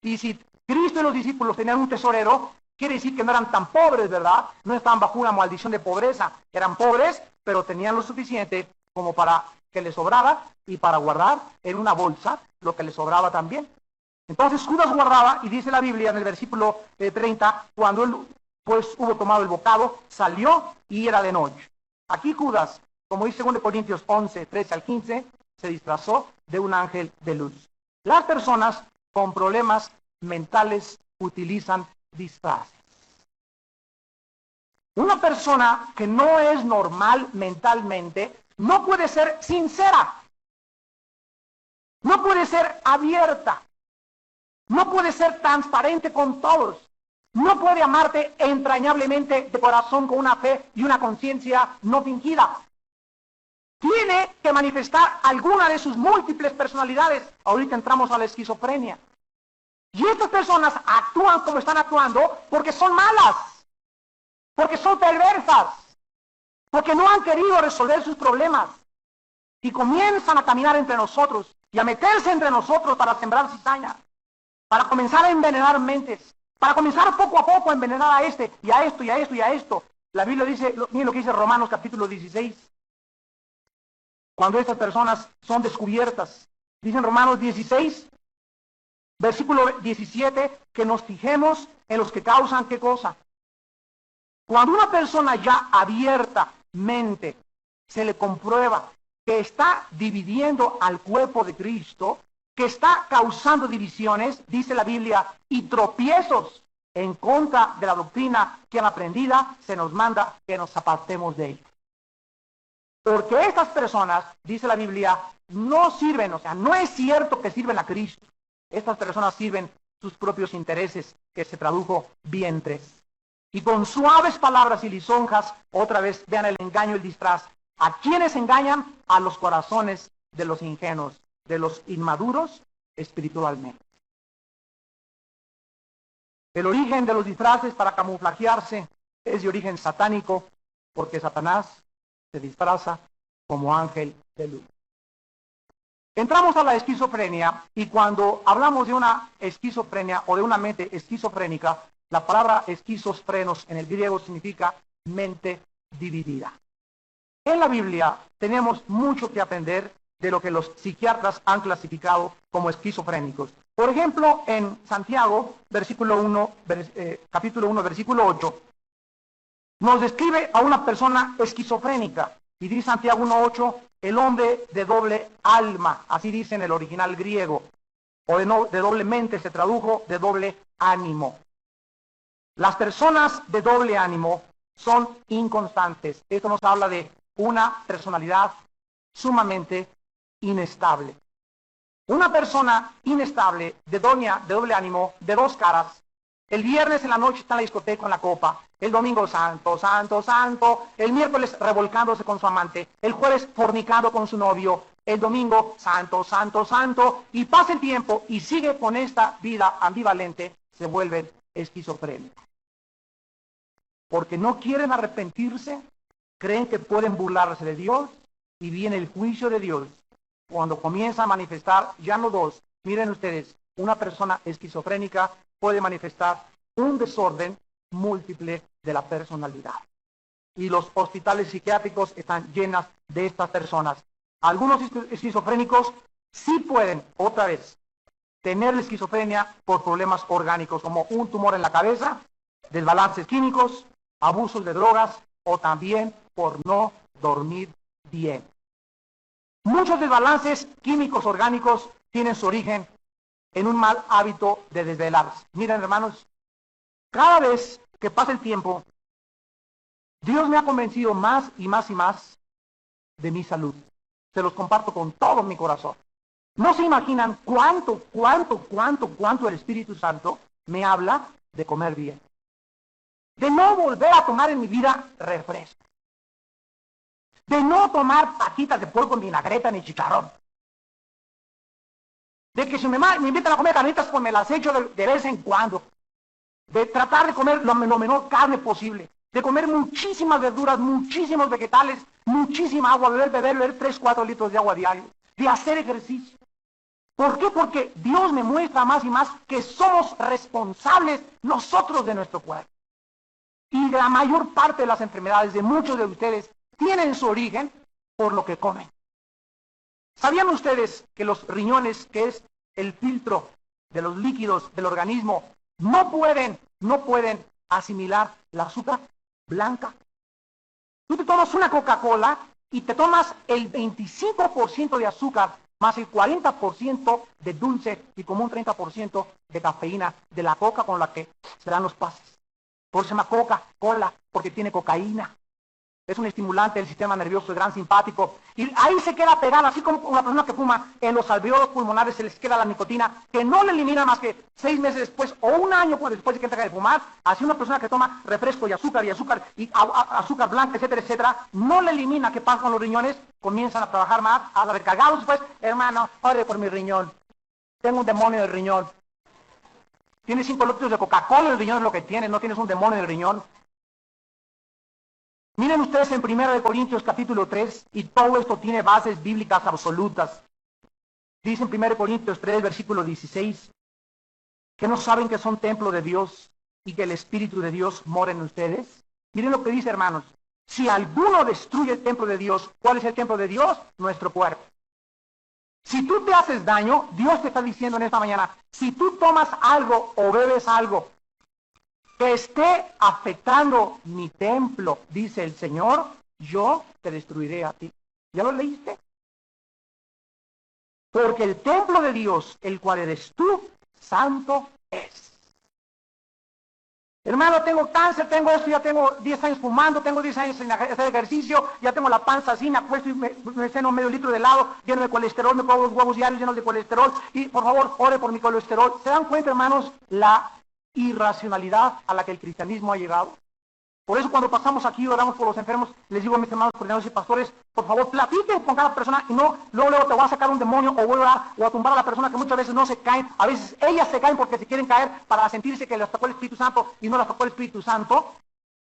Y si Cristo y los discípulos tenían un tesorero, quiere decir que no eran tan pobres, ¿verdad? No estaban bajo una maldición de pobreza. Eran pobres, pero tenían lo suficiente como para que les sobrara y para guardar en una bolsa lo que les sobraba también. Entonces Judas guardaba, y dice la Biblia en el versículo 30, cuando él pues hubo tomado el bocado, salió y era de noche. Aquí Judas, como dice 2 Corintios 11, 13 al 15, se disfrazó de un ángel de luz. Las personas con problemas mentales utilizan disfraces. Una persona que no es normal mentalmente no puede ser sincera, no puede ser abierta, no puede ser transparente con todos, no puede amarte entrañablemente de corazón con una fe y una conciencia no fingida. Tiene que manifestar alguna de sus múltiples personalidades. Ahorita entramos a la esquizofrenia. Y estas personas actúan como están actuando porque son malas, porque son perversas, porque no han querido resolver sus problemas. Y comienzan a caminar entre nosotros y a meterse entre nosotros para sembrar cizaña, para comenzar a envenenar mentes, para comenzar poco a poco a envenenar a este, y a esto, y a esto, y a esto. La Biblia dice, miren lo que dice Romanos capítulo 16. Cuando estas personas son descubiertas, dicen Romanos 16, versículo 17, que nos fijemos en los que causan qué cosa. Cuando una persona ya abiertamente se le comprueba que está dividiendo al cuerpo de Cristo, que está causando divisiones, dice la Biblia, y tropiezos en contra de la doctrina que han aprendida, se nos manda que nos apartemos de ello. Porque estas personas, dice la Biblia, no sirven, o sea, no es cierto que sirven a Cristo. Estas personas sirven sus propios intereses, que se tradujo vientres. Y con suaves palabras y lisonjas, otra vez vean el engaño, el disfraz. ¿A quiénes engañan? A los corazones de los ingenuos, de los inmaduros espiritualmente. El origen de los disfraces para camuflajearse es de origen satánico, porque Satanás se disfraza como ángel de luz. Entramos a la esquizofrenia, y cuando hablamos de una esquizofrenia o de una mente esquizofrénica, la palabra esquizofrenos en el griego significa mente dividida. En la Biblia tenemos mucho que aprender de lo que los psiquiatras han clasificado como esquizofrénicos. Por ejemplo, en Santiago, capítulo 1, versículo 8, nos describe a una persona esquizofrénica. Y dice Santiago 1:8, el hombre de doble alma, así dice en el original griego, o de doble mente se tradujo de doble ánimo. Las personas de doble ánimo son inconstantes. Esto nos habla de una personalidad sumamente inestable. Una persona inestable, de doble ánimo, de dos caras. El viernes en la noche está en la discoteca con la copa. El domingo santo, santo, santo. El miércoles revolcándose con su amante. El jueves fornicando con su novio. El domingo santo, santo, santo. Y pasa el tiempo y sigue con esta vida ambivalente. Se vuelven esquizofrénicos. Porque no quieren arrepentirse. Creen que pueden burlarse de Dios. Y viene el juicio de Dios. Cuando comienza a manifestar, ya no dos. Miren ustedes, una persona esquizofrénica puede manifestar un desorden múltiple de la personalidad. Y los hospitales psiquiátricos están llenos de estas personas. Algunos esquizofrénicos sí pueden, otra vez, tener la esquizofrenia por problemas orgánicos, como un tumor en la cabeza, desbalances químicos, abusos de drogas o también por no dormir bien. Muchos desbalances químicos orgánicos tienen su origen en un mal hábito de desvelarse. Miren, hermanos, cada vez que pasa el tiempo, Dios me ha convencido más y más y más de mi salud. Se los comparto con todo mi corazón. No se imaginan cuánto el Espíritu Santo me habla de comer bien. De no volver a tomar en mi vida refresco. De no tomar patitas de puerco en vinagreta ni chicharrón. De que si me invitan a comer carnitas, pues me las echo de vez en cuando. De tratar de comer lo menor carne posible. De comer muchísimas verduras, muchísimos vegetales, muchísima agua, beber 3, 4 litros de agua diario. De hacer ejercicio. ¿Por qué? Porque Dios me muestra más y más que somos responsables nosotros de nuestro cuerpo. Y la mayor parte de las enfermedades de muchos de ustedes tienen su origen por lo que comen. ¿Sabían ustedes que los riñones, que es el filtro de los líquidos del organismo, no pueden asimilar la azúcar blanca? Tú te tomas una Coca-Cola y te tomas el 25% de azúcar más el 40% de dulce y como un 30% de cafeína de la coca con la que se dan los pases. Por eso se llama Coca-Cola, porque tiene cocaína. Es un estimulante del sistema nervioso, es gran simpático. Y ahí se queda pegada, así como una persona que fuma, en los alveolos pulmonares se les queda la nicotina, que no le elimina más que 6 meses después o un año después de que deja de fumar. Así una persona que toma refresco y azúcar azúcar blanca, etcétera, etcétera, no le elimina. ¿Qué pasa con los riñones? Comienzan a trabajar más, a recargados después. Hermano, ore por mi riñón. Tengo un demonio en el riñón. Tienes 5 litros de Coca-Cola en el riñón, es lo que tienes, no tienes un demonio en el riñón. Miren ustedes en 1 Corintios capítulo 3, y todo esto tiene bases bíblicas absolutas. Dice en 1 Corintios 3, versículo 16, que no saben que son templo de Dios y que el Espíritu de Dios mora en ustedes. Miren lo que dice, hermanos. Si alguno destruye el templo de Dios, ¿cuál es el templo de Dios? Nuestro cuerpo. Si tú te haces daño, Dios te está diciendo en esta mañana, si tú tomas algo o bebes algo que esté afectando mi templo, dice el Señor, yo te destruiré a ti. ¿Ya lo leíste? Porque el templo de Dios, el cual eres tú, santo es. Hermano, tengo cáncer, tengo esto, ya tengo 10 años fumando, tengo 10 años sin hacer ejercicio, ya tengo la panza así, me acuesto y me ceno medio litro de helado, lleno de colesterol, me como los huevos diarios llenos de colesterol, y por favor, ore por mi colesterol. ¿Se dan cuenta, hermanos, la irracionalidad a la que el cristianismo ha llegado? Por eso cuando pasamos aquí y oramos por los enfermos, les digo a mis hermanos coordinadores y pastores, por favor, platiquen con cada persona y no luego te va a sacar un demonio o voy a orar o a tumbar a la persona, que muchas veces no se caen. A veces ellas se caen porque se quieren caer para sentirse que les tocó el Espíritu Santo y no les tocó el Espíritu Santo.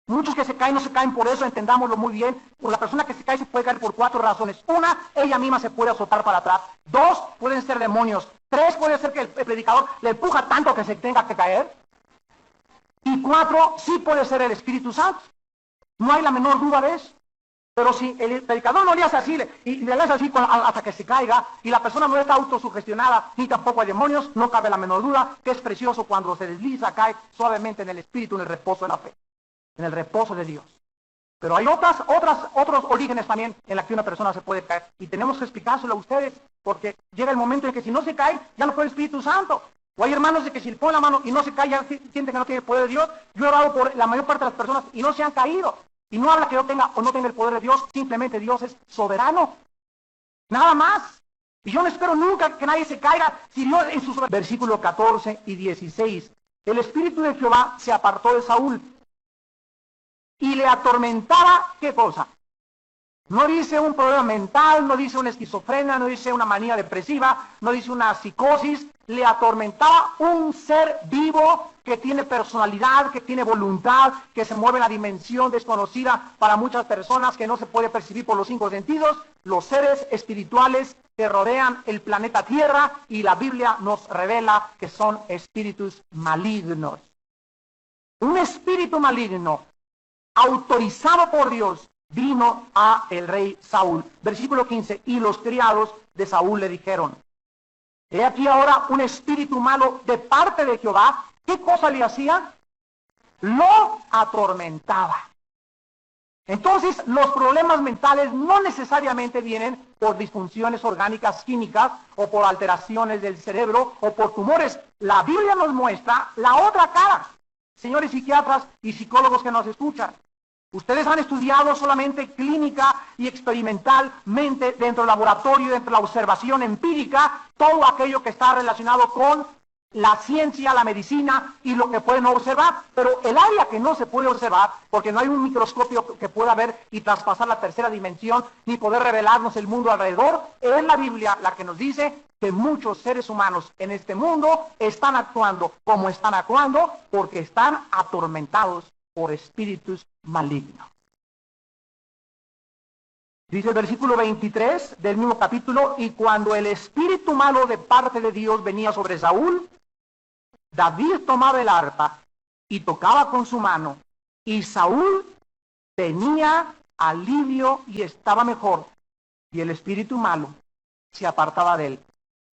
Muchos que se caen no se caen por eso, entendámoslo muy bien. O la persona que se cae se puede caer por 4 razones. 1, ella misma se puede azotar para atrás. 2, pueden ser demonios. 3, puede ser que el predicador le empuja tanto que se tenga que caer. Y 4, sí puede ser el Espíritu Santo. No hay la menor duda de eso. Pero si el predicador no le hace así, y le hace así hasta que se caiga, y la persona no está autosugestionada, ni tampoco hay demonios, no cabe la menor duda que es precioso cuando se desliza, cae suavemente en el Espíritu, en el reposo de la fe, en el reposo de Dios. Pero hay otros orígenes también en la que una persona se puede caer. Y tenemos que explicárselo a ustedes, porque llega el momento en que si no se cae, ya no fue el Espíritu Santo. O hay hermanos de que si le ponen la mano y no se cae, ya sienten que no tiene el poder de Dios. Yo he orado por la mayor parte de las personas y no se han caído. Y no habla que yo tenga o no tenga el poder de Dios, simplemente Dios es soberano. Nada más. Y yo no espero nunca que nadie se caiga. Si Dios en sus versículos 14 y 16, el Espíritu de Jehová se apartó de Saúl y le atormentaba, ¿qué cosa? No dice un problema mental, no dice una esquizofrenia, no dice una manía depresiva, no dice una psicosis. Le atormentaba un ser vivo que tiene personalidad, que tiene voluntad, que se mueve en la dimensión desconocida para muchas personas, que no se puede percibir por los 5 sentidos, los seres espirituales que rodean el planeta Tierra, y la Biblia nos revela que son espíritus malignos. Un espíritu maligno autorizado por Dios vino a el rey Saúl. Versículo 15, y los criados de Saúl le dijeron, he aquí ahora un espíritu malo de parte de Jehová. ¿Qué cosa le hacía? Lo atormentaba. Entonces, los problemas mentales no necesariamente vienen por disfunciones orgánicas químicas o por alteraciones del cerebro o por tumores. La Biblia nos muestra la otra cara. Señores psiquiatras y psicólogos que nos escuchan, ustedes han estudiado solamente clínica y experimentalmente dentro del laboratorio, dentro de la observación empírica, todo aquello que está relacionado con la ciencia, la medicina y lo que pueden observar, pero el área que no se puede observar, porque no hay un microscopio que pueda ver y traspasar la tercera dimensión, ni poder revelarnos el mundo alrededor, es la Biblia la que nos dice que muchos seres humanos en este mundo están actuando como están actuando, porque están atormentados por espíritus malignos. Dice el versículo 23 del mismo capítulo, y cuando el espíritu malo de parte de Dios venía sobre Saúl, David tomaba el arpa y tocaba con su mano, y Saúl tenía alivio y estaba mejor, y el espíritu malo se apartaba de él.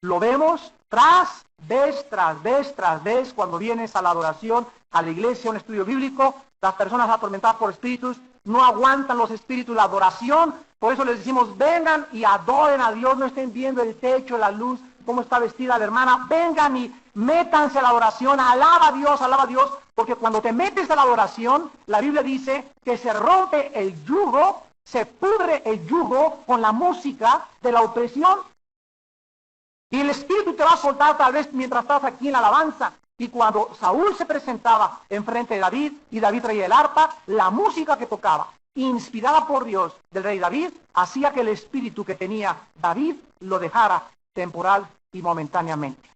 Lo vemos tras vez, cuando vienes a la adoración, a la iglesia, a un estudio bíblico, las personas atormentadas por espíritus no aguantan los espíritus, la adoración. Por eso les decimos, vengan y adoren a Dios, no estén viendo el techo, la luz, cómo está vestida la hermana, vengan y métanse a la adoración, alaba a Dios, porque cuando te metes a la adoración, la Biblia dice que se rompe el yugo, se pudre el yugo con la música de la opresión. Y el espíritu te va a soltar tal vez mientras estás aquí en la alabanza. Y cuando Saúl se presentaba enfrente de David, y David traía el arpa, la música que tocaba, inspirada por Dios del rey David, hacía que el espíritu que tenía David lo dejara temporal y momentáneamente.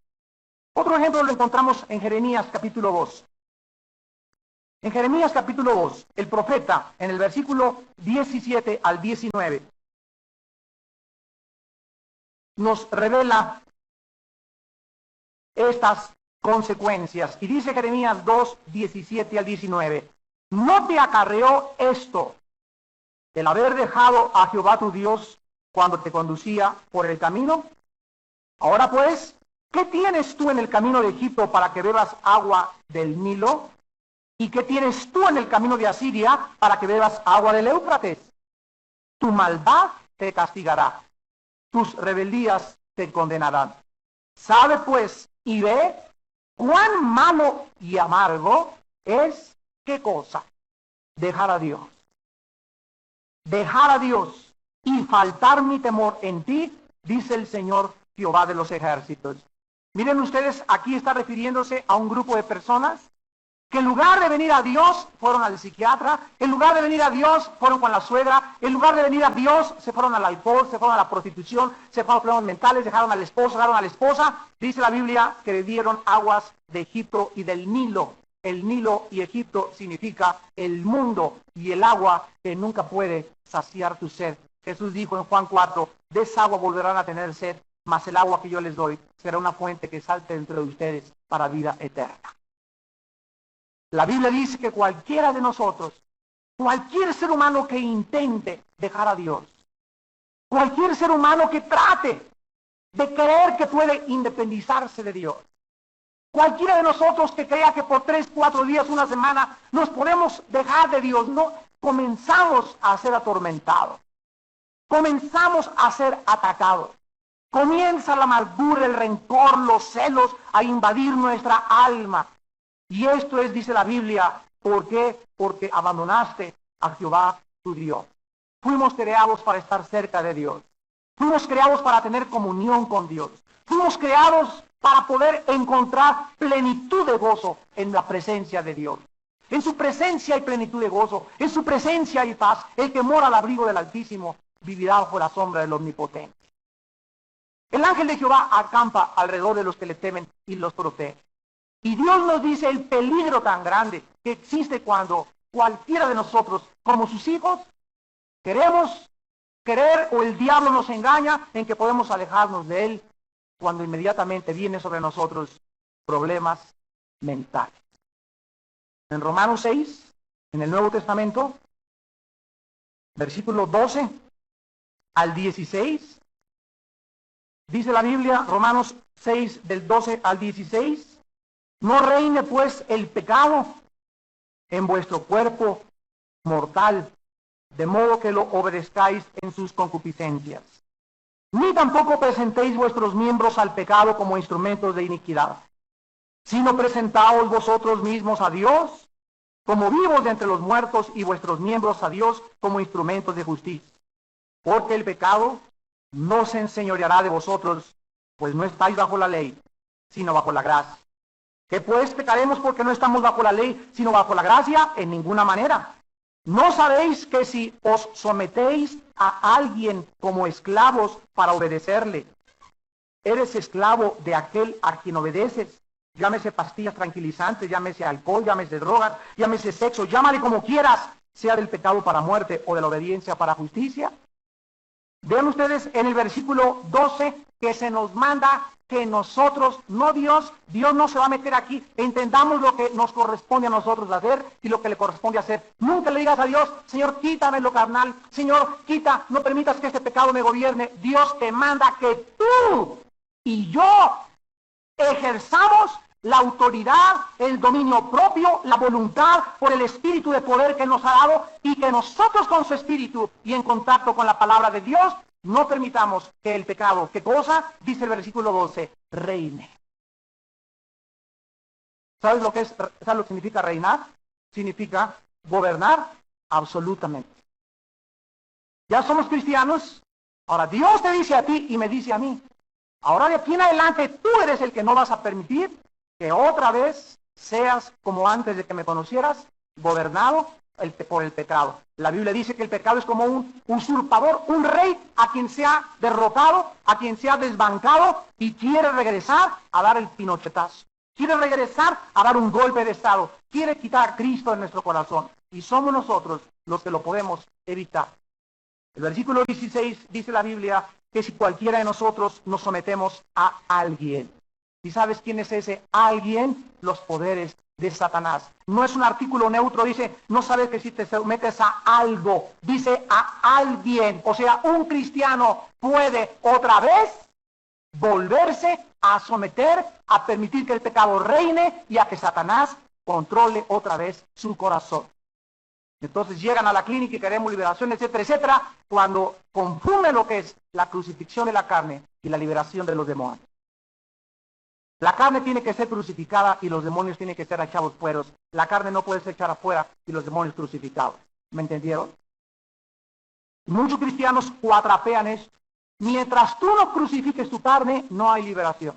Otro ejemplo lo encontramos en Jeremías capítulo 2. En Jeremías capítulo 2, el profeta, en el versículo 17 al 19, nos revela estas consecuencias. Y dice Jeremías 2, 17 al 19, ¿no te acarreó esto, el haber dejado a Jehová tu Dios cuando te conducía por el camino? Ahora pues, ¿qué tienes tú en el camino de Egipto para que bebas agua del Nilo? ¿Y qué tienes tú en el camino de Asiria para que bebas agua del Éufrates? Tu maldad te castigará, tus rebeldías te condenarán. Sabe pues y ve cuán malo y amargo es, ¿qué cosa? Dejar a Dios. Dejar a Dios y faltar mi temor en ti, dice el Señor Jehová de los ejércitos. Miren ustedes, aquí está refiriéndose a un grupo de personas que en lugar de venir a Dios, fueron al psiquiatra, en lugar de venir a Dios, fueron con la suegra, en lugar de venir a Dios, se fueron al alcohol, se fueron a la prostitución, se fueron a problemas mentales, dejaron al esposo, dejaron a la esposa. Dice la Biblia que bebieron aguas de Egipto y del Nilo. El Nilo y Egipto significa el mundo y el agua que nunca puede saciar tu sed. Jesús dijo en Juan 4, de esa agua volverán a tener sed, mas el agua que yo les doy será una fuente que salte dentro de ustedes para vida eterna. La Biblia dice que cualquiera de nosotros, cualquier ser humano que intente dejar a Dios, cualquier ser humano que trate de creer que puede independizarse de Dios, cualquiera de nosotros que crea que por 3, 4 días, una semana, nos podemos dejar de Dios, no, comenzamos a ser atormentados, comenzamos a ser atacados. Comienza la amargura, el rencor, los celos a invadir nuestra alma. Y esto es, dice la Biblia, ¿por qué? Porque abandonaste a Jehová tu Dios. Fuimos creados para estar cerca de Dios. Fuimos creados para tener comunión con Dios. Fuimos creados para poder encontrar plenitud de gozo en la presencia de Dios. En su presencia hay plenitud de gozo. En su presencia hay paz. El que mora al abrigo del Altísimo vivirá bajo la sombra del Omnipotente. El ángel de Jehová acampa alrededor de los que le temen y los protege. Y Dios nos dice el peligro tan grande que existe cuando cualquiera de nosotros, como sus hijos, queremos creer o el diablo nos engaña en que podemos alejarnos de él cuando inmediatamente viene sobre nosotros problemas mentales. En Romanos 6, en el Nuevo Testamento, versículo 12 al 16. Dice la Biblia, Romanos 6, del 12 al 16. No reine pues el pecado en vuestro cuerpo mortal, de modo que lo obedezcáis en sus concupiscencias. Ni tampoco presentéis vuestros miembros al pecado como instrumentos de iniquidad, sino presentaos vosotros mismos a Dios como vivos de entre los muertos, y vuestros miembros a Dios como instrumentos de justicia. Porque el pecado no se enseñoreará de vosotros, pues no estáis bajo la ley, sino bajo la gracia. ¿Que pues pecaremos porque no estamos bajo la ley, sino bajo la gracia? En ninguna manera. ¿No sabéis que si os sometéis a alguien como esclavos para obedecerle, eres esclavo de aquel a quien obedeces? Llámese pastillas tranquilizantes, llámese alcohol, llámese drogas, llámese sexo, llámale como quieras, sea del pecado para muerte o de la obediencia para justicia. Vean ustedes en el versículo 12 que se nos manda que nosotros, no Dios no se va a meter aquí. Entendamos lo que nos corresponde a nosotros hacer y lo que le corresponde hacer. Nunca le digas a Dios, Señor, quítame lo carnal, Señor, no permitas que este pecado me gobierne. Dios te manda que tú y yo ejerzamos la autoridad, el dominio propio, la voluntad por el espíritu de poder que nos ha dado, y que nosotros con su espíritu y en contacto con la palabra de Dios no permitamos que el pecado, ¿qué cosa? Dice el versículo 12, reine. ¿Sabes lo que significa reinar? Significa gobernar absolutamente. Ya somos cristianos, ahora Dios te dice a ti y me dice a mí, ahora de aquí en adelante tú eres el que no vas a permitir que otra vez seas como antes de que me conocieras, gobernado por el pecado. La Biblia dice que el pecado es como un usurpador, un rey a quien se ha derrotado, a quien se ha desbancado y quiere regresar a dar el pinochetazo. Quiere regresar a dar un golpe de estado. Quiere quitar a Cristo de nuestro corazón. Y somos nosotros los que lo podemos evitar. El versículo 16 dice la Biblia que si cualquiera de nosotros nos sometemos a alguien. ¿Y sabes quién es ese alguien? Los poderes de Satanás. No es un artículo neutro, dice, no sabes que si te sometes a algo, dice a alguien. O sea, un cristiano puede otra vez volverse a someter, a permitir que el pecado reine y a que Satanás controle otra vez su corazón. Entonces llegan a la clínica y queremos liberación, etcétera, etcétera, cuando confunden lo que es la crucifixión de la carne y la liberación de los demonios. La carne tiene que ser crucificada y los demonios tienen que ser echados fuera. La carne no puede ser echada afuera y los demonios crucificados. ¿Me entendieron? Muchos cristianos cuatrapean esto. Mientras tú no crucifiques tu carne, no hay liberación.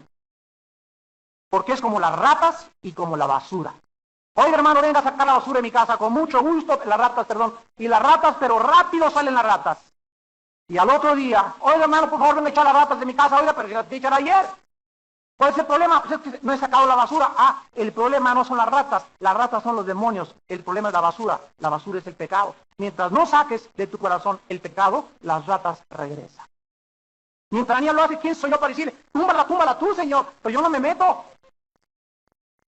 Porque es como las ratas y como la basura. Oiga, hermano, venga a sacar la basura de mi casa, con mucho gusto, y las ratas, pero rápido salen las ratas. Y al otro día, oiga, hermano, por favor, venga a echar las ratas de mi casa, oiga, pero si las te echan ayer. ¿Cuál es el problema? Pues es que no he sacado la basura. El problema no son las ratas son los demonios, el problema es la basura es el pecado. Mientras no saques de tu corazón el pecado, las ratas regresan. Mientras Daniel lo hace, ¿quién soy yo para decirle, túmbala tú, Señor? Pero yo no me meto.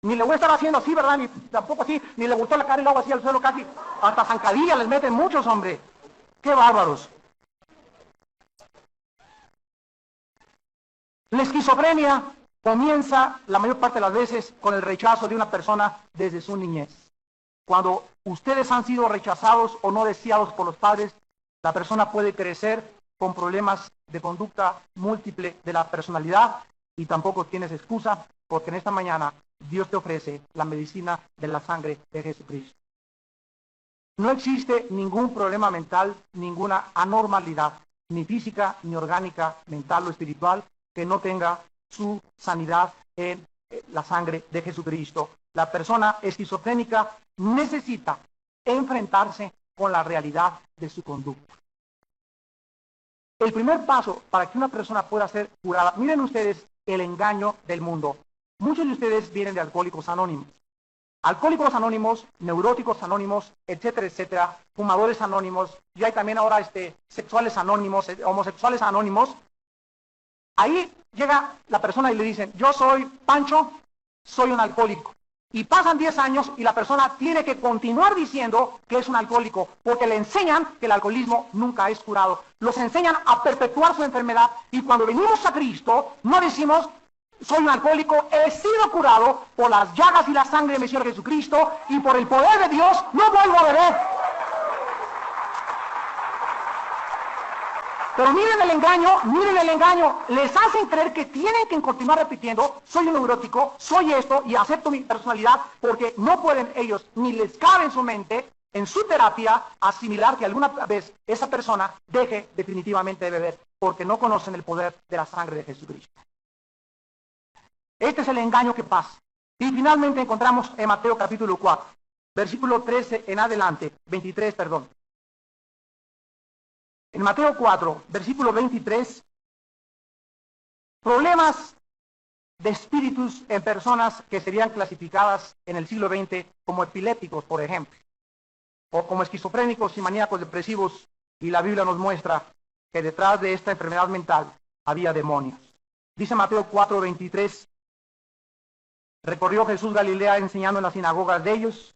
Ni le voy a estar haciendo así, ¿verdad? Ni tampoco así, ni le gustó la cara y luego así al suelo casi. Hasta zancadillas les meten muchos, hombre. ¡Qué bárbaros! La esquizofrenia comienza la mayor parte de las veces con el rechazo de una persona desde su niñez. Cuando ustedes han sido rechazados o no deseados por los padres, la persona puede crecer con problemas de conducta múltiple de la personalidad y tampoco tienes excusa, porque en esta mañana Dios te ofrece la medicina de la sangre de Jesucristo. No existe ningún problema mental, ninguna anormalidad, ni física, ni orgánica, mental o espiritual, que no tenga su sanidad en la sangre de Jesucristo. La persona esquizofrénica necesita enfrentarse con la realidad de su conducta. El primer paso para que una persona pueda ser curada, miren ustedes el engaño del mundo. Muchos de ustedes vienen de Alcohólicos Anónimos. Alcohólicos Anónimos, Neuróticos Anónimos, etcétera, etcétera, Fumadores Anónimos, y hay también ahora sexuales anónimos, homosexuales anónimos. Ahí llega la persona y le dicen, yo soy Pancho, soy un alcohólico. Y pasan 10 años y la persona tiene que continuar diciendo que es un alcohólico, porque le enseñan que el alcoholismo nunca es curado. Los enseñan a perpetuar su enfermedad, y cuando venimos a Cristo, no decimos, soy un alcohólico, he sido curado por las llagas y la sangre de mi Señor Jesucristo, y por el poder de Dios no vuelvo a beber. Pero miren el engaño, les hacen creer que tienen que continuar repitiendo, soy un neurótico, soy esto, y acepto mi personalidad, porque no pueden ellos, ni les cabe en su mente, en su terapia, asimilar que alguna vez esa persona deje definitivamente de beber, porque no conocen el poder de la sangre de Jesucristo. Este es el engaño que pasa. Y finalmente encontramos en Mateo capítulo 4, versículo 13 en adelante, 23, perdón. En Mateo 4, versículo 23, problemas de espíritus en personas que serían clasificadas en el siglo XX como epilépticos, por ejemplo, o como esquizofrénicos y maníacos depresivos, y la Biblia nos muestra que detrás de esta enfermedad mental había demonios. Dice Mateo 4, 23, recorrió Jesús Galilea enseñando en las sinagogas de ellos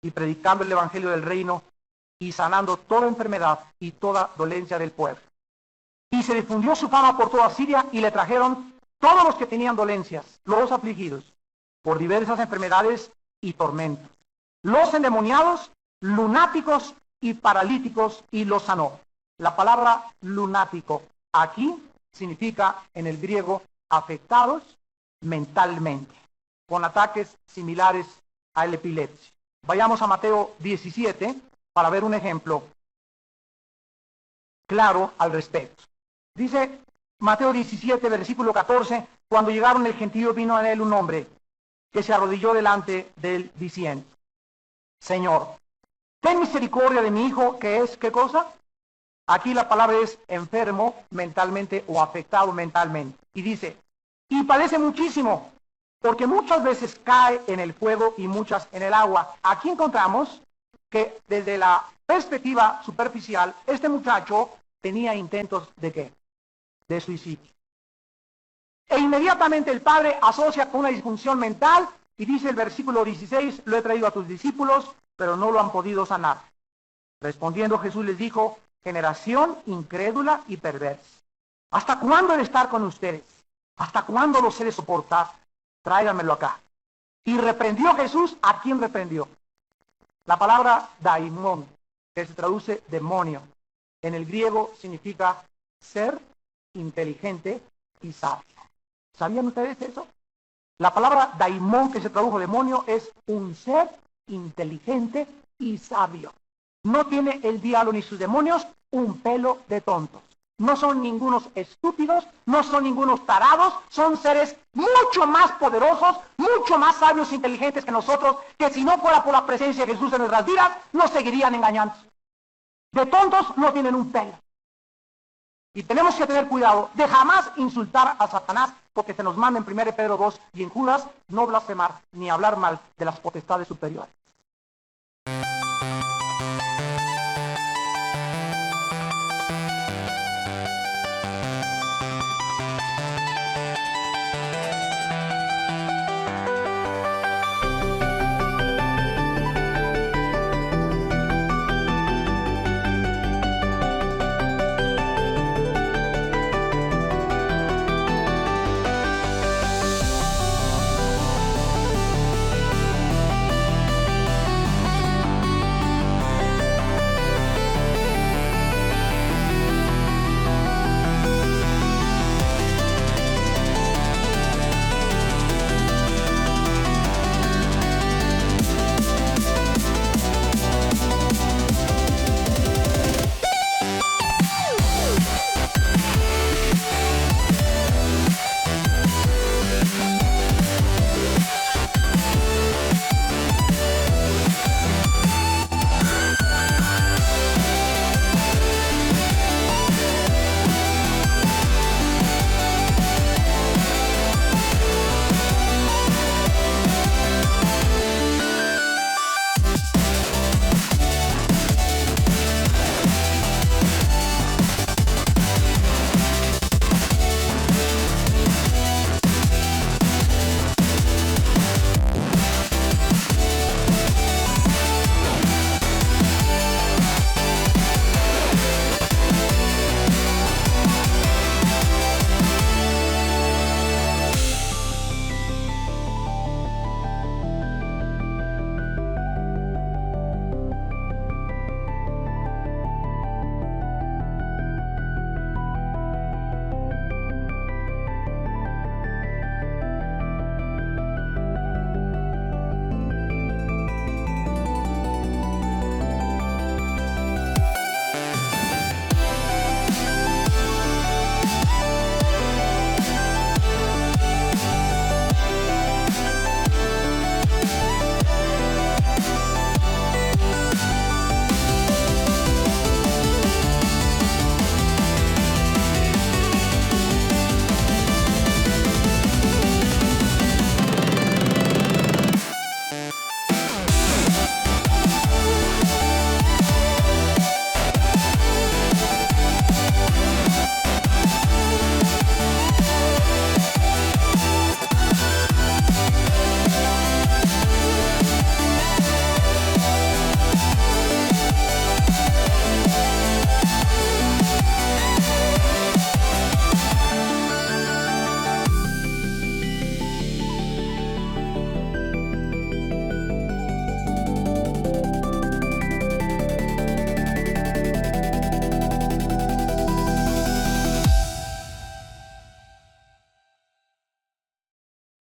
y predicando el evangelio del reino y sanando toda enfermedad y toda dolencia del pueblo. Y se difundió su fama por toda Siria, y le trajeron todos los que tenían dolencias, los afligidos, por diversas enfermedades y tormentos, los endemoniados, lunáticos y paralíticos, y los sanó. La palabra lunático aquí significa en el griego afectados mentalmente, con ataques similares a la epilepsia. Vayamos a Mateo 17 para ver un ejemplo claro al respecto. Dice Mateo 17, versículo 14, cuando llegaron el gentío, vino a él un hombre que se arrodilló delante de él diciendo, Señor, ten misericordia de mi hijo, que es, ¿qué cosa? Aquí la palabra es enfermo mentalmente o afectado mentalmente. Y dice, y padece muchísimo, porque muchas veces cae en el fuego y muchas en el agua. Aquí encontramos que desde la perspectiva superficial, este muchacho tenía intentos ¿de qué? De suicidio. E inmediatamente el padre asocia con una disfunción mental y dice el versículo 16, lo he traído a tus discípulos, pero no lo han podido sanar. Respondiendo Jesús les dijo, generación incrédula y perversa, ¿hasta cuándo he de estar con ustedes? ¿Hasta cuándo los he de soportar? Tráiganmelo acá. Y reprendió Jesús, ¿a quién reprendió? La palabra daimon, que se traduce demonio, en el griego significa ser inteligente y sabio. ¿Sabían ustedes eso? La palabra daimon, que se tradujo demonio, es un ser inteligente y sabio. No tiene el diablo ni sus demonios un pelo de tontos. No son ningunos estúpidos, no son ningunos tarados, son seres mucho más poderosos, mucho más sabios e inteligentes que nosotros, que si no fuera por la presencia de Jesús en nuestras vidas, nos seguirían engañando. De tontos no tienen un pelo. Y tenemos que tener cuidado de jamás insultar a Satanás, porque se nos manda en 1 Pedro 2 y en Judas no blasfemar ni hablar mal de las potestades superiores.